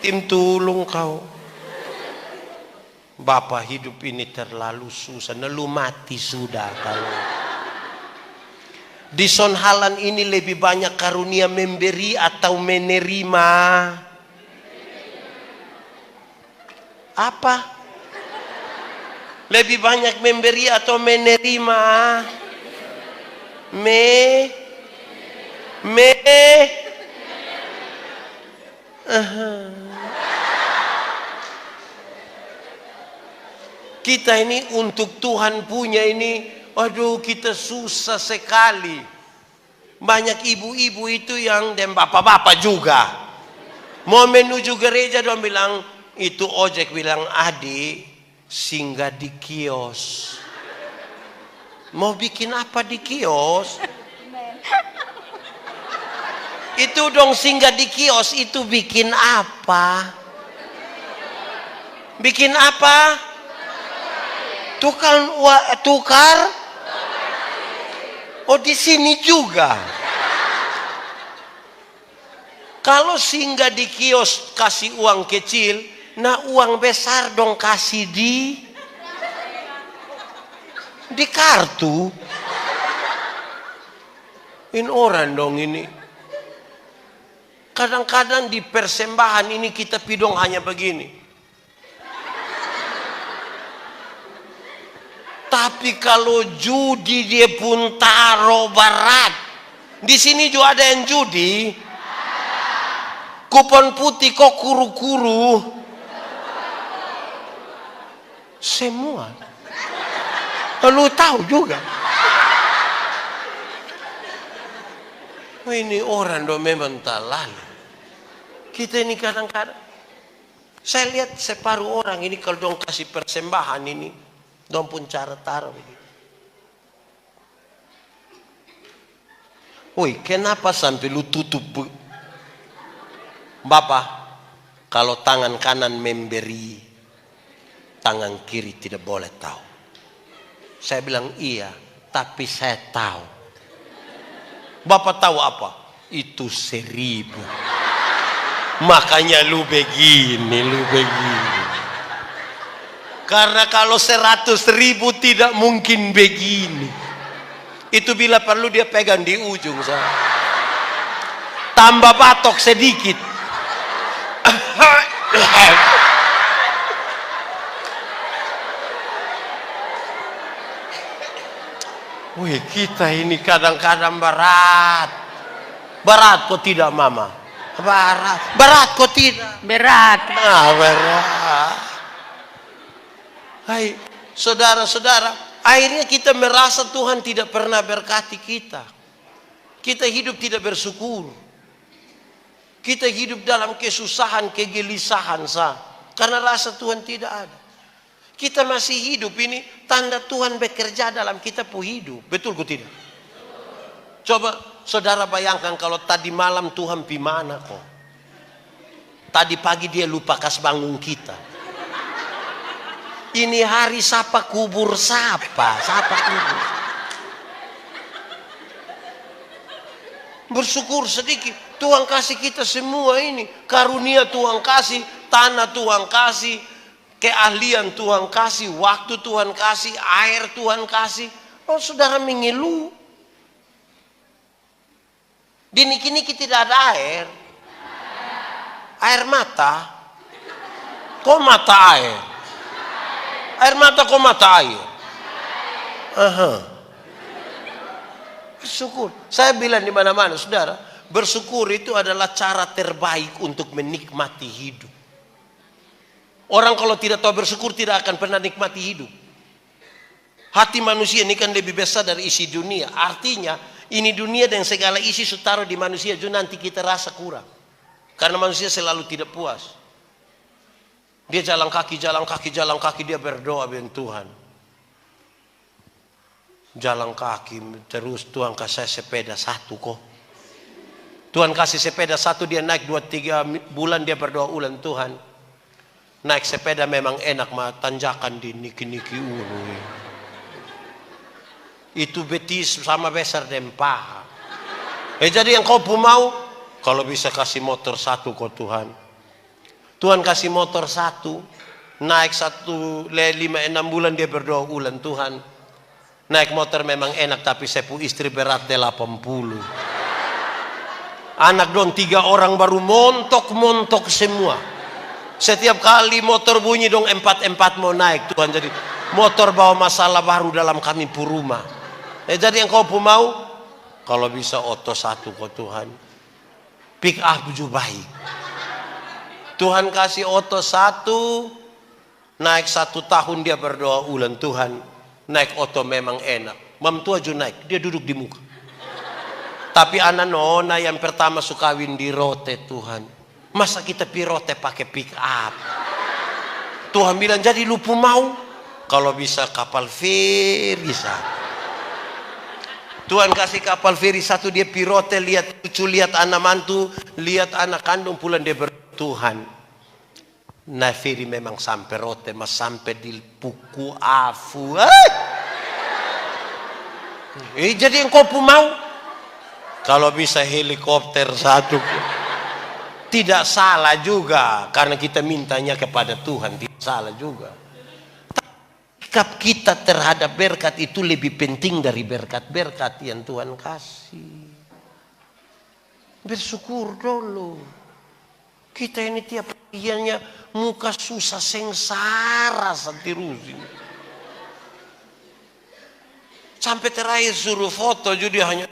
tim tolong kau. Bapak hidup ini terlalu susah. Lu mati sudah kalau. Di Sonhalan ini lebih banyak karunia memberi atau menerima? Apa? Lebih banyak memberi atau menerima? Kita ini untuk Tuhan punya ini, aduh kita susah sekali. Banyak ibu-ibu itu yang dan bapak-bapak juga mau menuju gereja dong bilang, itu ojek bilang, adik singgah di kios. Mau bikin apa di kios? Itu dong singgah di kios itu bikin apa? Bikin apa? Tukar? Oh di sini juga. Kalau singgah di kios kasih uang kecil, nah uang besar dong kasih di kartu. Ini orang dong ini. Kadang-kadang di persembahan ini kita pidong hanya begini. Tapi kalau judi dia pun taruh berat. Di sini juga ada yang judi. Kupon putih kok kuru-kuru. Semua. Lu tahu juga. Oh, ini orang dong memang terlalu. Kita ini kadang-kadang. Saya lihat separuh orang ini kalau dong kasih persembahan ini. Dong pun cara taruh begitu. Woi, kenapa sampai lu tutup? Bapak, kalau tangan kanan memberi, tangan kiri tidak boleh tahu. Saya bilang iya, tapi saya tahu. Bapak tahu apa? Itu 1000. Makanya lu begini. Karena kalau 100.000 tidak mungkin begini. Itu bila perlu dia pegang di ujung saya. Tambah batok sedikit. Wih, kita ini kadang-kadang berat. Berat kok tidak mama? Berat kok tidak? Berat. Berat. Hai, saudara-saudara, akhirnya kita merasa Tuhan tidak pernah berkati kita. Kita hidup tidak bersyukur. Kita hidup dalam kesusahan, kegelisahan karena rasa Tuhan tidak ada. Kita masih hidup ini tanda Tuhan bekerja dalam kita pun hidup. Betul kok tidak? Coba saudara bayangkan kalau tadi malam Tuhan pi mana kok. Tadi pagi dia lupa kas bangun kita. Ini hari sapa kubur sapa kubur. Bersyukur sedikit. Tuhan kasih kita semua ini. Karunia Tuhan kasih. Tanah Tuhan kasih. Keahlian Tuhan kasih. Waktu Tuhan kasih. Air Tuhan kasih. Oh saudara mengeluh. Di niki-niki tidak ada air. Air mata. Kok mata air? Air mata kok mata air? Bersyukur. Saya bilang di mana-mana, saudara, bersyukur itu adalah cara terbaik untuk menikmati hidup. Orang kalau tidak tahu bersyukur tidak akan pernah nikmati hidup. Hati manusia ini kan lebih besar dari isi dunia. Artinya ini dunia dan segala isi taruh di manusia, juga nanti kita rasa kurang. Karena manusia selalu tidak puas. Dia jalan kaki, dia berdoa dengan Tuhan. Jalan kaki terus, Tuhan kasih sepeda satu kok. Tuhan kasih sepeda satu, dia naik 2-3 bulan, dia berdoa ulang, Tuhan naik sepeda memang enak, mah tanjakan di niki-niki ulu. Itu betis sama besar dan paha. Jadi yang kau mau, kalau bisa kasih motor satu kok Tuhan. Tuhan kasih motor satu, naik 5-6 bulan dia berdoa ulang, Tuhan naik motor memang enak, tapi sepu istri berat 80. Anak dong 3 orang baru montok semua. Setiap kali motor bunyi dong 4 mau naik, Tuhan. Jadi motor bawa masalah baru dalam kami puruma. Jadi yang kau mau, kalau bisa oto satu kok Tuhan. Pick up juga baik. Tuhan kasih oto satu, naik 1 tahun dia berdoa ulang, Tuhan naik oto memang enak. Mam tua juga naik, dia duduk di muka. Tapi anak nona yang pertama suka kawin di rote, Tuhan. Masa kita pirote pakai pick up? Tuhan bilang, jadi lupa mau, kalau bisa kapal feri satu. Tuhan kasih kapal feri satu, dia pirote, lihat cucu, lihat anak mantu, lihat anak kandung, pulang dia Tuhan. Nah feri memang sampai rote, mas sampai di puku afu. Jadi yang kau mau, kalau bisa helikopter satu. Tidak salah juga, karena kita mintanya kepada Tuhan, tidak salah juga. Sikap kita terhadap berkat itu lebih penting dari berkat-berkat yang Tuhan kasih. Bersyukur dulu. Kita ini tiap harinya muka susah sengsara setirusin. Sampai terakhir suruh foto jadi hanya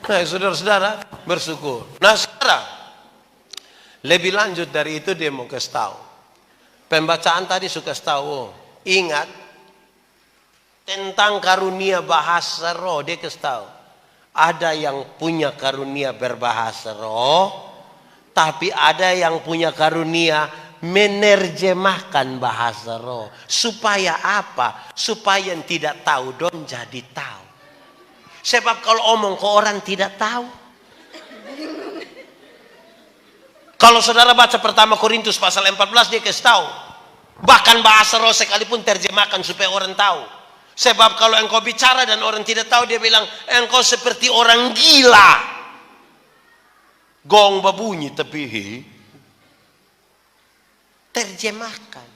nah, saudara-saudara, bersyukur. Nah, sekarang lebih lanjut dari itu dia mau kasih tahu. Pembacaan tadi suka tahu. Ingat tentang karunia bahasa roh, dia kasih tahu. Ada yang punya karunia berbahasa roh, tapi ada yang punya karunia menerjemahkan bahasa roh. Supaya apa? Supaya yang tidak tahu dong jadi tahu. Sebab kalau omong ke orang tidak tahu. Kalau saudara baca pertama Korintus pasal 14, dia kasih tahu. Bahkan bahasa roh sekalipun terjemahkan supaya orang tahu. Sebab kalau engkau bicara dan orang tidak tahu, dia bilang engkau seperti orang gila. Gong berbunyi tapi terjemahkan.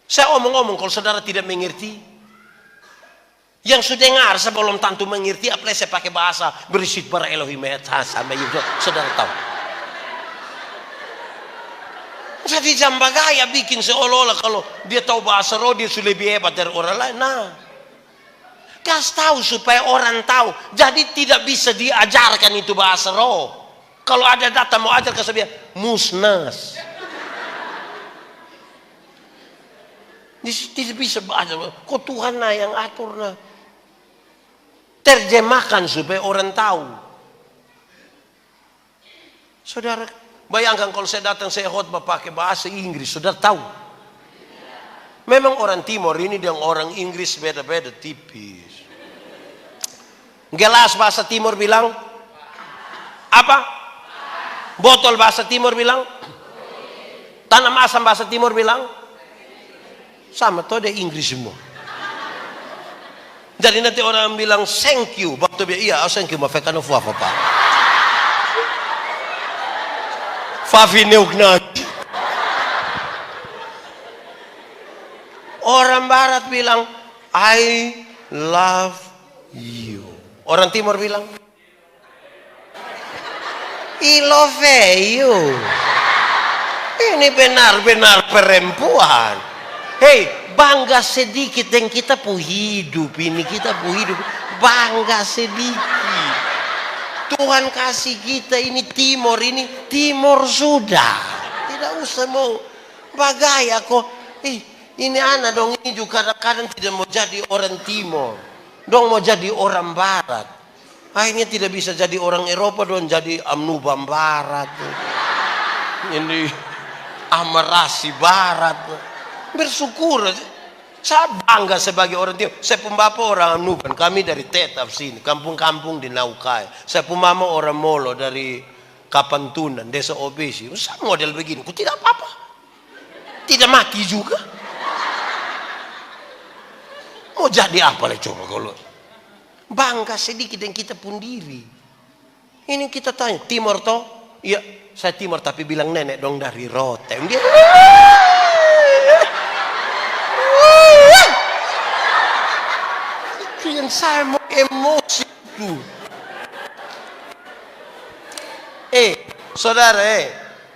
Saya omong-omong kalau saudara tidak mengerti, yang sudah dengar sebelum tentu mengerti, apa saya pakai bahasa berisit bara Elohim sama itu, saudara tahu. Jadi jamba gaya bikin seolah-olah kalau dia tahu bahasa roh dia sudah lebih hebat dari orang lain. Nah, kasih tahu supaya orang tahu. Jadi tidak bisa diajarkan itu bahasa roh. Kalau ada data mau ajar ke saya musnas. Tidak bisa baca. Kok Tuhan yang atur nah. Terjemahkan supaya orang tahu. Saudara, bayangkan kalau saya datang saya khotbah pakai bahasa Inggris, saudara tahu. Memang orang Timur ini dengan orang Inggris beda-beda tipis. Gelas bahasa Timur bilang apa? Botol bahasa Timur bilang? Tanam asam bahasa Timur bilang? Sama tuh ada Inggris semua. Jadi nanti orang bilang thank you, waktu dia iya thank you, mafekano fuafa pak. Fafi neukna. Orang Barat bilang I love you. Orang Timur bilang I love you. Ini benar-benar perempuan. Hei, bangga sedikit dan kita pu hidup ini, kita pu hidup bangga sedikit. Tuhan kasih kita ini timur sudah. Tidak usah mau bagaya kok. Ini anak dong ini juga kadang-kadang tidak mau jadi orang timur. Dong mau jadi orang barat. Akhirnya tidak bisa jadi orang Eropa dong jadi amnubam barat. Ini amarasi barat. Bersyukur. Saya bangga sebagai orang timur. Saya pun bapak orang amnuban. Kami dari Tetap sini. Kampung-kampung di Naukai. Saya pun mama orang Molo dari Kapantunan. Desa Obesi. Saya model begini. Kok tidak apa-apa. Tidak mati juga. Mau jadi apa lah coba kalau. Bangga sedikit dan kita pun diri. Ini kita tanya. Timur toh? Iya. Saya timur tapi bilang nenek dong dari Roteng. Dia... yang saya mau emosi itu. Saudara,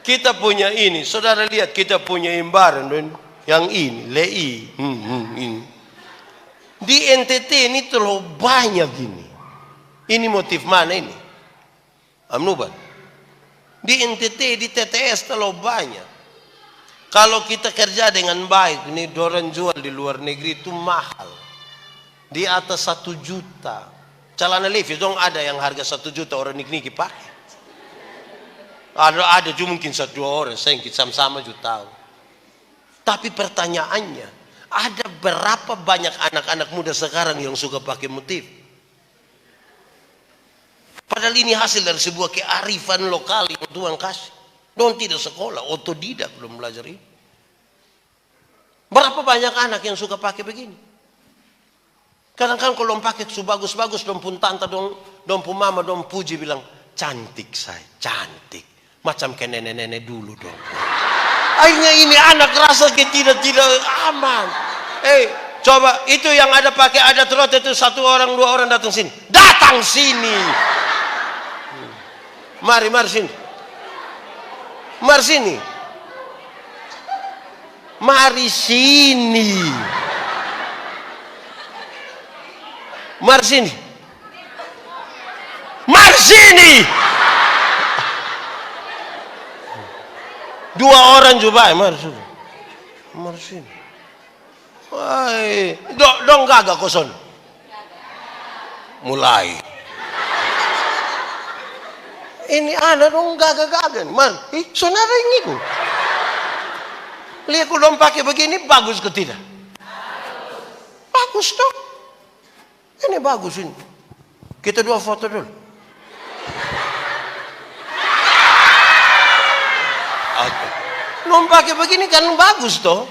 kita punya ini. Saudara lihat kita punya imbaran yang ini, LEI. Ini. Di NTT ini terlalu banyak ini. Ini motif mana ini? Amnuban. Di NTT, di TTS terlalu banyak. Kalau kita kerja dengan baik, ini orang jual di luar negeri itu mahal. Di atas 1 juta. Celana Levi's dong ada yang harga 1 juta orang niki pakai. Ada juga mungkin 1-2 orang saya sama-sama juga tahu. Tapi pertanyaannya, ada berapa banyak anak-anak muda sekarang yang suka pakai motif? Padahal ini hasil dari sebuah kearifan lokal yang Tuhan kasih. Dong tidak sekolah, otodidak belum belajar ini. Berapa banyak anak yang suka pakai begini? Kadang-kadang kalau pakai su bagus-bagus, dong pun tante, dong pun mama, dong puji bilang, cantik saya, cantik. Macam kayak nenek-nenek dulu dong. Akhirnya ini anak rasa tidak aman. Coba itu yang ada pakai adat roti itu 1 orang 2 orang datang sini. Datang sini. Mari sini. Mari sini. Mari sini. Mari sini. Mari sini. 2 orang juga, mari sini. Wah, dong gagak koson. Mulai. Ini ada dong gagak-gagak. Mari, saudara ini ku. Lihat ku dong pakai begini bagus ke tidak? Bagus dong. Ini bagus ini. Kita 2 foto dulu. Nom pakai begini kan bagus toh.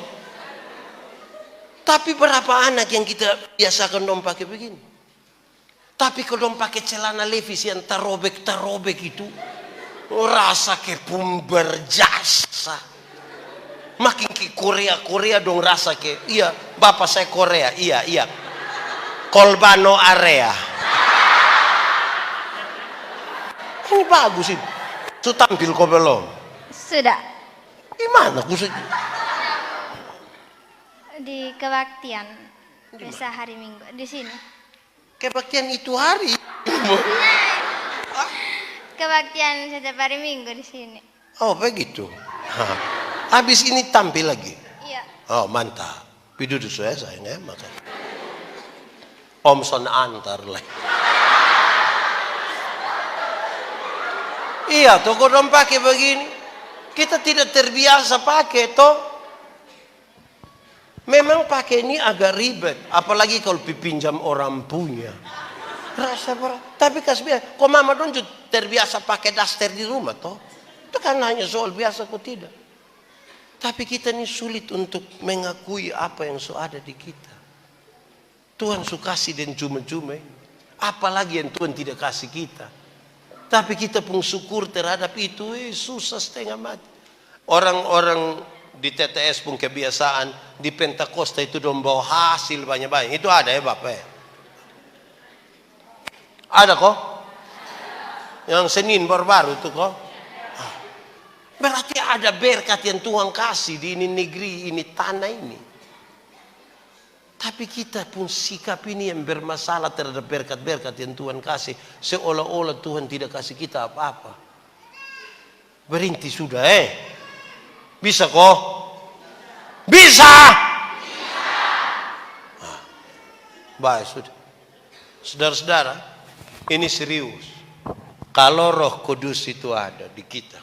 Tapi berapa anak yang kita biasakan dong pakai begini? Tapi kalau dong pakai celana Levi's yang terobek itu, rasa ke pun berjasa. Makin ke Korea dong rasa ke, iya bapak saya Korea, iya. Kolbano area. Ini bagus ini. Su tampil kau belum? Sudah. Gimana? Di kebaktian. Biasa hari Minggu. Di sini. Kebaktian itu hari? Kebaktian setiap hari Minggu di sini. Oh begitu. Habis ini tampil lagi? Iya. Oh mantap. Duduk saya sayang makan. Om Son antar lah. Iya toh kalau pakai begini. Kita tidak terbiasa pakai toh. Memang pakai ini agak ribet. Apalagi kalau dipinjam orang punya. Rasa berat. Tapi kasih kok mama dong terbiasa pakai daster di rumah toh. Itu kan hanya soal biasa kok tidak. Tapi kita ini sulit untuk mengakui apa yang ada di kita. Tuhan suka kasih dan cuma-cuma. Apalagi yang Tuhan tidak kasih kita. Tapi kita pun syukur terhadap itu. Susah setengah mati. Orang-orang di TTS pun kebiasaan. Di Pentakosta itu dong bawa hasil banyak-banyak. Itu ada ya Bapak ya? Ada kok? Yang Senin baru-baru itu kok? Berarti ada berkat yang Tuhan kasih di ini negeri, ini tanah ini. Tapi kita pun sikap ini yang bermasalah terhadap berkat-berkat yang Tuhan kasih. Seolah-olah Tuhan tidak kasih kita apa-apa. Berhenti sudah Bisa kok? Bisa! Baik sudah. Saudara-saudara, ini serius. Kalau Roh Kudus itu ada di kita,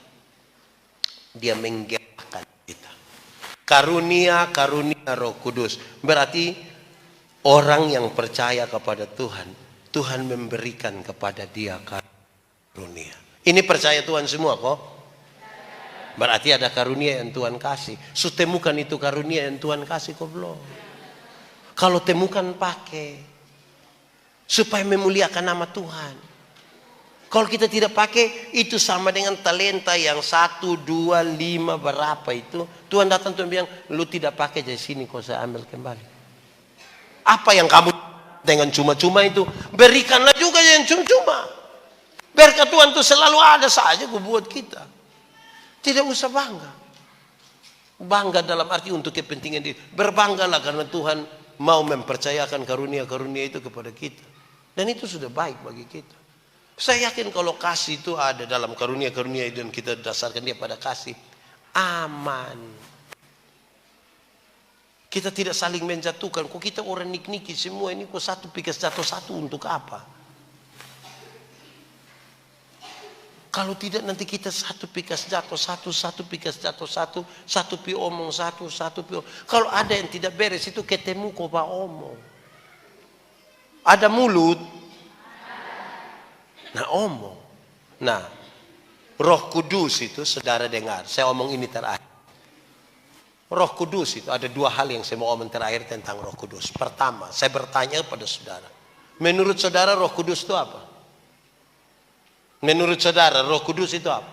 dia menggerakkan kita. Karunia Roh Kudus. Berarti orang yang percaya kepada Tuhan, Tuhan memberikan kepada dia karunia. Ini percaya Tuhan semua kok. Berarti ada karunia yang Tuhan kasih. Temukan itu karunia yang Tuhan kasih kok belum. Kalau temukan pakai. Supaya memuliakan nama Tuhan. Kalau kita tidak pakai, itu sama dengan talenta yang 1, 2, 5 berapa itu. Tuhan datang Tuhan bilang, lu tidak pakai dari sini kau saya ambil kembali. Apa yang kamu dengan cuma-cuma itu, berikanlah juga yang cuma-cuma. Berkat Tuhan itu selalu ada saja buat kita. Tidak usah bangga. Bangga dalam arti untuk kepentingan diri. Berbanggalah karena Tuhan mau mempercayakan karunia-karunia itu kepada kita. Dan itu sudah baik bagi kita. Saya yakin kalau kasih itu ada dalam karunia-karunia itu dan kita dasarkan dia pada kasih. Aman. Kita tidak saling menjatuhkan. Kok kita orang nik-niki semua ini kok satu pikas jatuh satu untuk apa? Kalau tidak nanti kita satu pikas jatuh satu, satu pikas jatuh satu, satu pi omong satu, satu pi omong. Kalau ada yang tidak beres itu ketemu kok pak omong. Ada mulut. Nah omong. Nah Roh Kudus itu saudara dengar. Saya omong ini terakhir. Roh Kudus itu ada dua hal yang saya mau omong terakhir tentang Roh Kudus. Pertama, saya bertanya pada saudara. Menurut saudara Roh Kudus itu apa? Menurut saudara Roh Kudus itu apa?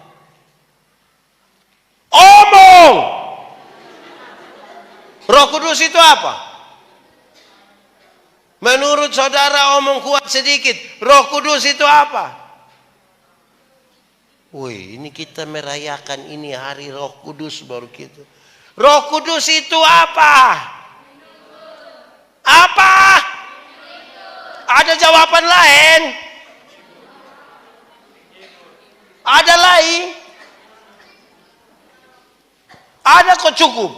Omong! Roh Kudus itu apa? Menurut saudara omong kuat sedikit. Roh Kudus itu apa? Wih, ini kita merayakan ini hari Roh Kudus baru gitu. Roh Kudus itu apa? Apa? Ada jawaban lain? Ada lain? Ada kok cukup?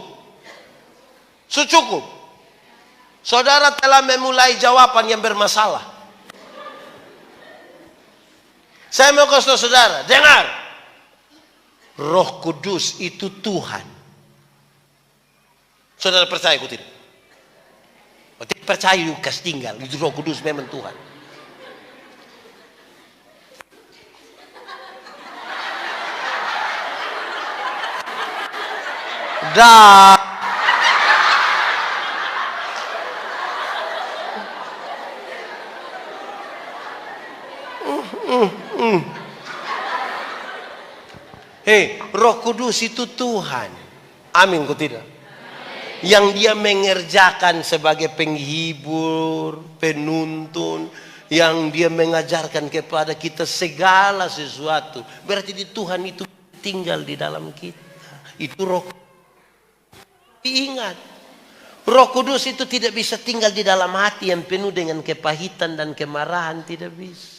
Secukup. Saudara telah memulai jawaban yang bermasalah. Saya mau kasih tahu saudara, dengar. Roh Kudus itu Tuhan. Saudara percaya aku tidak? Tidak percaya Lukas tinggal. Itu Roh Kudus memang Tuhan. Dah. Roh Kudus itu Tuhan. Amin kok tidak? Yang dia mengerjakan sebagai penghibur, penuntun, yang dia mengajarkan kepada kita segala sesuatu. Berarti di Tuhan itu tinggal di dalam kita. Itu Roh. Ingat, Roh Kudus itu tidak bisa tinggal di dalam hati yang penuh dengan kepahitan dan kemarahan, tidak bisa.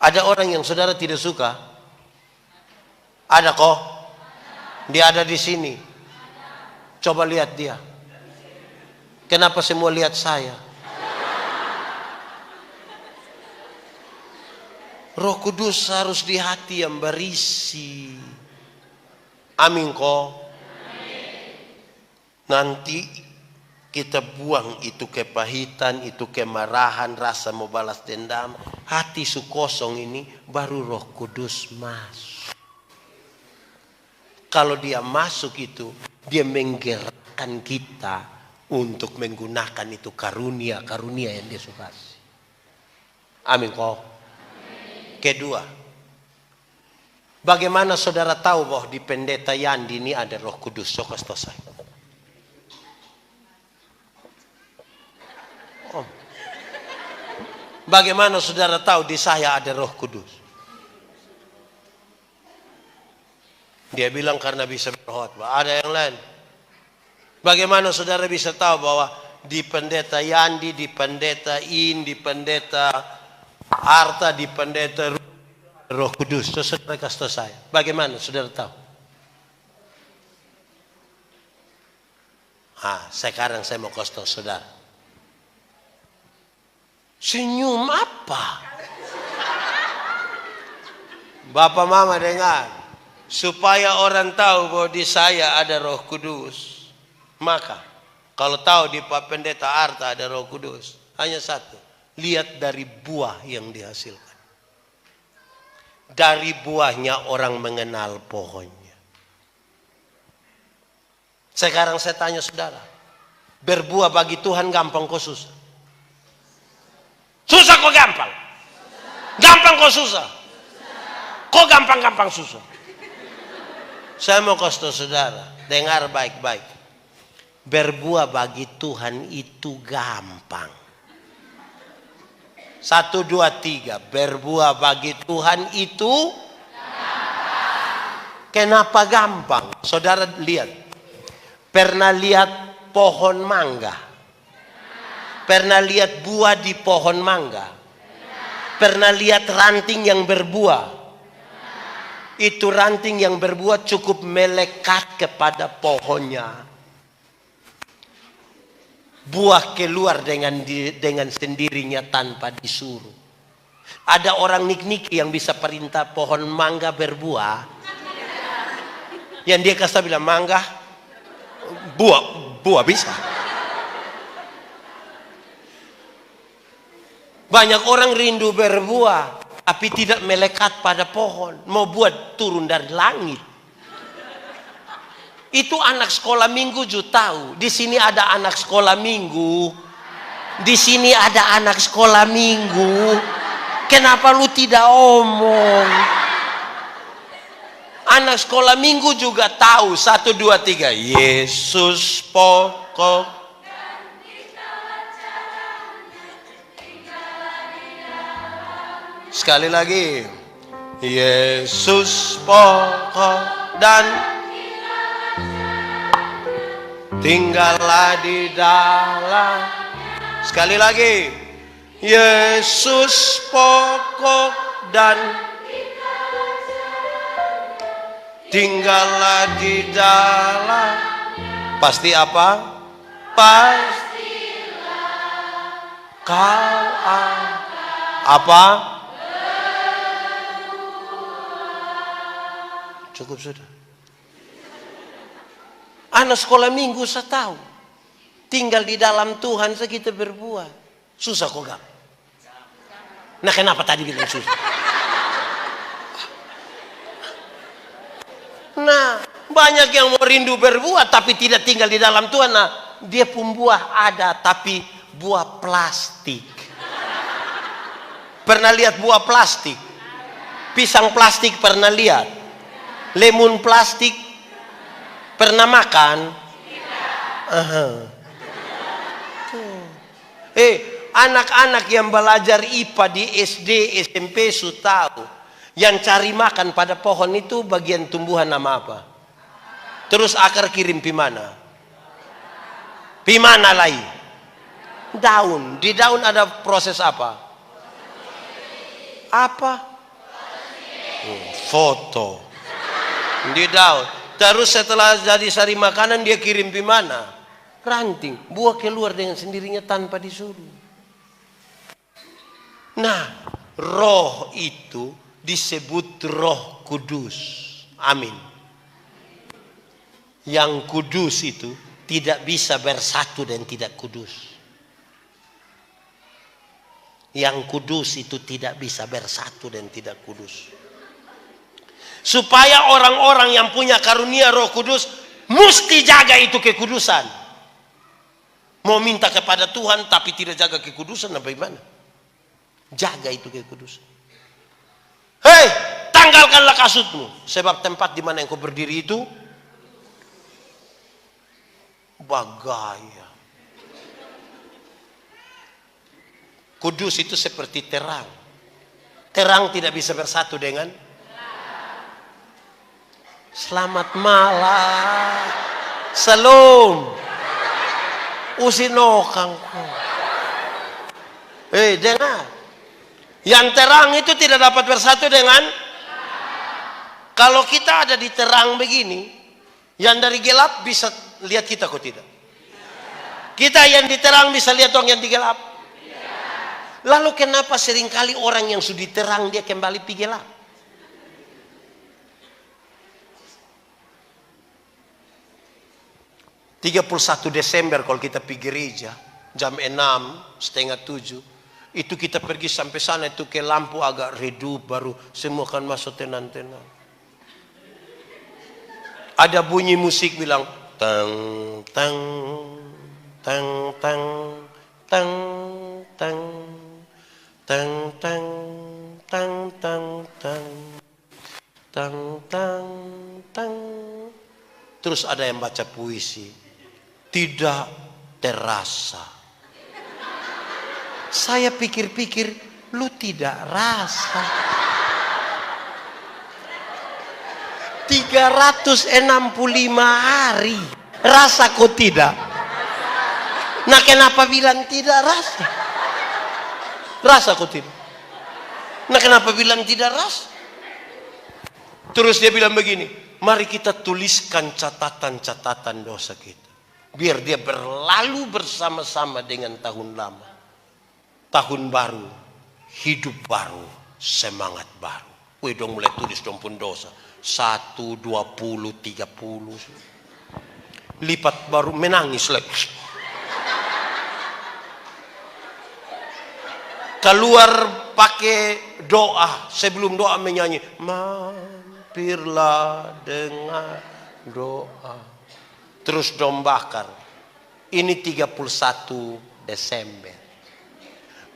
Ada orang yang saudara tidak suka? Ada kok? Dia ada di sini. Coba lihat dia. Kenapa semua lihat saya? Roh Kudus harus di hati yang berisi. Amin kok? Nanti kita buang itu kepahitan, itu kemarahan, rasa mau balas dendam. Hati su kosong ini baru Roh Kudus masuk. Kalau dia masuk itu, dia menggerakkan kita untuk menggunakan itu karunia-karunia yang dia suka. Amin kok. Kedua, bagaimana saudara tahu bahwa di pendeta Yandi ini ada Roh Kudus? Sok kasih tahu saya. Bagaimana saudara tahu di saya ada Roh Kudus? Dia bilang karena bisa berkhotbah. Ada yang lain? Bagaimana saudara bisa tahu bahwa di pendeta Yandi, di pendeta In, di pendeta Arta, di pendeta Roh Kudus? Terus saudara kasih tahu saya. Bagaimana saudara tahu? Sekarang saya mau kasih tahu saudara. Senyum apa? Bapak mama dengar. Supaya orang tahu bahwa di saya ada Roh Kudus. Maka kalau tahu di Pak Pendeta Arta ada Roh Kudus, hanya satu. Lihat dari buah yang dihasilkan. Dari buahnya orang mengenal pohonnya. Sekarang saya tanya saudara. Berbuah bagi Tuhan gampang kok susah? Susah kok gampang? Gampang kok susah? Kok gampang-gampang susah? Saya mau kasih tahu saudara, dengar baik-baik. Berbuah bagi Tuhan itu gampang. 1, 2, 3. Berbuah bagi Tuhan itu gampang. Kenapa gampang? Saudara lihat. Pernah lihat pohon mangga? Pernah lihat buah di pohon mangga? Pernah lihat ranting yang berbuah? Itu ranting yang berbuah cukup melekat kepada pohonnya. Buah keluar dengan sendirinya tanpa disuruh. Ada orang nik-niki yang bisa perintah pohon mangga berbuah. Yang dia kasih bilang mangga, buah bisa. Banyak orang rindu berbuah, tapi tidak melekat pada pohon. Mau buat turun dari langit. Itu anak sekolah minggu juga tahu. Di sini ada anak sekolah minggu. Di sini ada anak sekolah minggu. Kenapa lu tidak omong? Anak sekolah minggu juga tahu. 1, 2, 3. Yesus pokok. Sekali lagi. Yesus pokok dan tinggallah di dalam. Sekali lagi. Yesus pokok dan tinggallah di dalam. Pasti apa? Pastilah kau apa? Cukup sudah. Anak sekolah minggu saya tahu. Tinggal di dalam Tuhan saya kita berbuah. Susah kok gak? Nah kenapa tadi bilang susah? Nah banyak yang mau rindu berbuah tapi tidak tinggal di dalam Tuhan. Nah dia pun buah ada tapi buah plastik. Pernah lihat buah plastik? Pisang plastik pernah lihat? Lemon plastik pernah makan? Anak-anak yang belajar IPA di SD, SMP sudah tahu. Yang cari makan pada pohon itu bagian tumbuhan nama apa? Terus akar kirim pimana? Pimana lagi? Daun. Di daun ada proses apa? Apa? Foto. Di daun. Terus setelah jadi sari makanan dia kirim pimana? Ranting. Buah keluar dengan sendirinya tanpa disuruh. Nah, roh itu disebut Roh Kudus. Amin. Yang kudus itu tidak bisa bersatu dan tidak kudus. Yang kudus itu tidak bisa bersatu dan tidak kudus. Supaya orang-orang yang punya karunia Roh Kudus mesti jaga itu kekudusan. Mau minta kepada Tuhan tapi tidak jaga kekudusan, bagaimana? Jaga itu kekudusan. Hei, tanggalkanlah kasutmu, sebab tempat di mana engkau berdiri itu bagaya. Kudus itu seperti terang. Terang tidak bisa bersatu dengan selamat malam. Salam. Usinokang. Dengar. Yang terang itu tidak dapat bersatu dengan. Kalau kita ada di terang begini, yang dari gelap bisa lihat kita kok tidak? Kita yang di terang bisa lihat orang yang di gelap? Lalu kenapa seringkali orang yang sudah terang dia kembali pergi gelap? (31 Desember kalau kita pergi gereja jam 6:30, itu kita pergi sampai sana itu ke lampu agak redup baru semua kan masuk tenang-tenang. Ada bunyi musik bilang tang tang tang tang tang tang tang tang tang tang tang tang tang tang. Terus ada yang baca puisi. Tidak terasa. Saya pikir-pikir, lu tidak rasa. 365 hari. Rasa kok tidak? Nah kenapa bilang tidak rasa? Rasa kok tidak? Nah kenapa bilang tidak rasa? Terus dia bilang begini, mari kita tuliskan catatan-catatan dosa kita. Biar dia berlalu bersama-sama dengan tahun lama. Tahun baru, hidup baru, semangat baru. Wih dong mulai tulis dong pun dosa. 1, 20, 30. Lipat baru menangis lagi. Keluar pakai doa. Sebelum doa menyanyi. Mampirlah dengan doa. Terus dom bakar. Ini 31 Desember.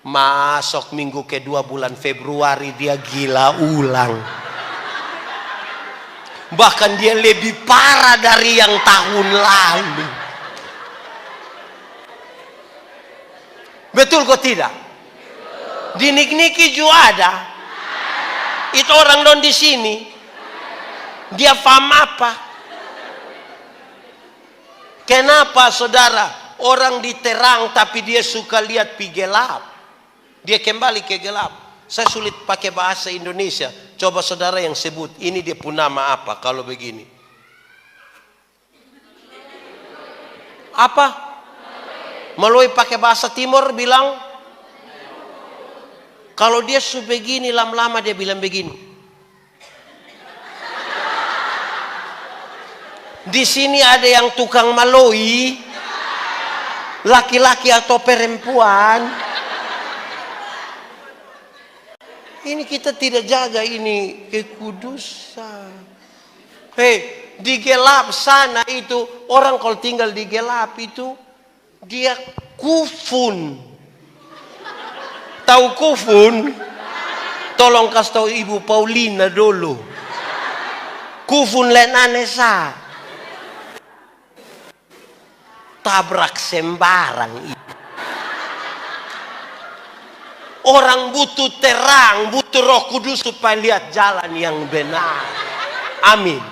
Masuk minggu kedua bulan Februari dia gila ulang. Bahkan dia lebih parah dari yang tahun lalu. Betul kok tidak? Di Nik-Niki juga ada. Itu orang don di sini. Dia paham apa? Kenapa saudara? Orang diterang tapi dia suka lihat pi gelap. Dia kembali ke gelap. Saya sulit pakai bahasa Indonesia. Coba saudara yang sebut. Ini dia pun nama apa kalau begini? Apa? Melalui pakai bahasa Timur bilang. Kalau dia su begini lama-lama dia bilang begini. Di sini ada yang tukang maloi, laki-laki atau perempuan. Ini kita tidak jaga ini kekudusan. Di gelap sana itu orang kalau tinggal di gelap itu dia kufun. Tahu kufun? Tolong kasih tahu Ibu Paulina dulu. Kufun lenanesa. Tabrak sembarang. Orang butuh terang, butuh Roh Kudus supaya lihat jalan yang benar. Amin.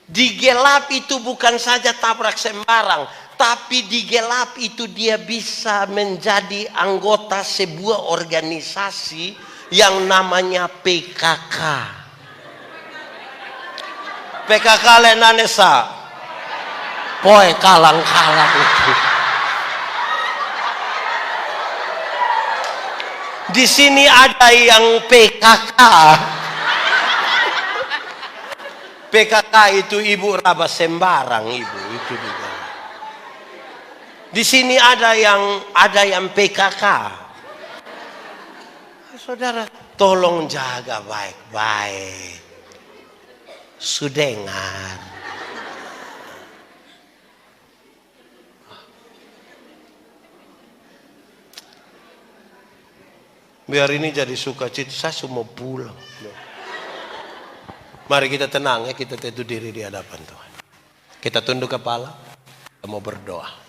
Di gelap itu bukan saja tabrak sembarang, tapi di gelap itu dia bisa menjadi anggota sebuah organisasi yang namanya PKK. PKK lenanesa. Poe kalang-kalang itu. Di sini ada yang PKK. PKK itu Ibu Raba sembarang Ibu itu juga. Di sini ada yang PKK. Saudara, tolong jaga baik-baik. Sudengar. Biar ini jadi sukacita, saya semua pulang. Mari kita tenang ya, kita teduh diri di hadapan Tuhan. Kita tunduk kepala, kita mau berdoa.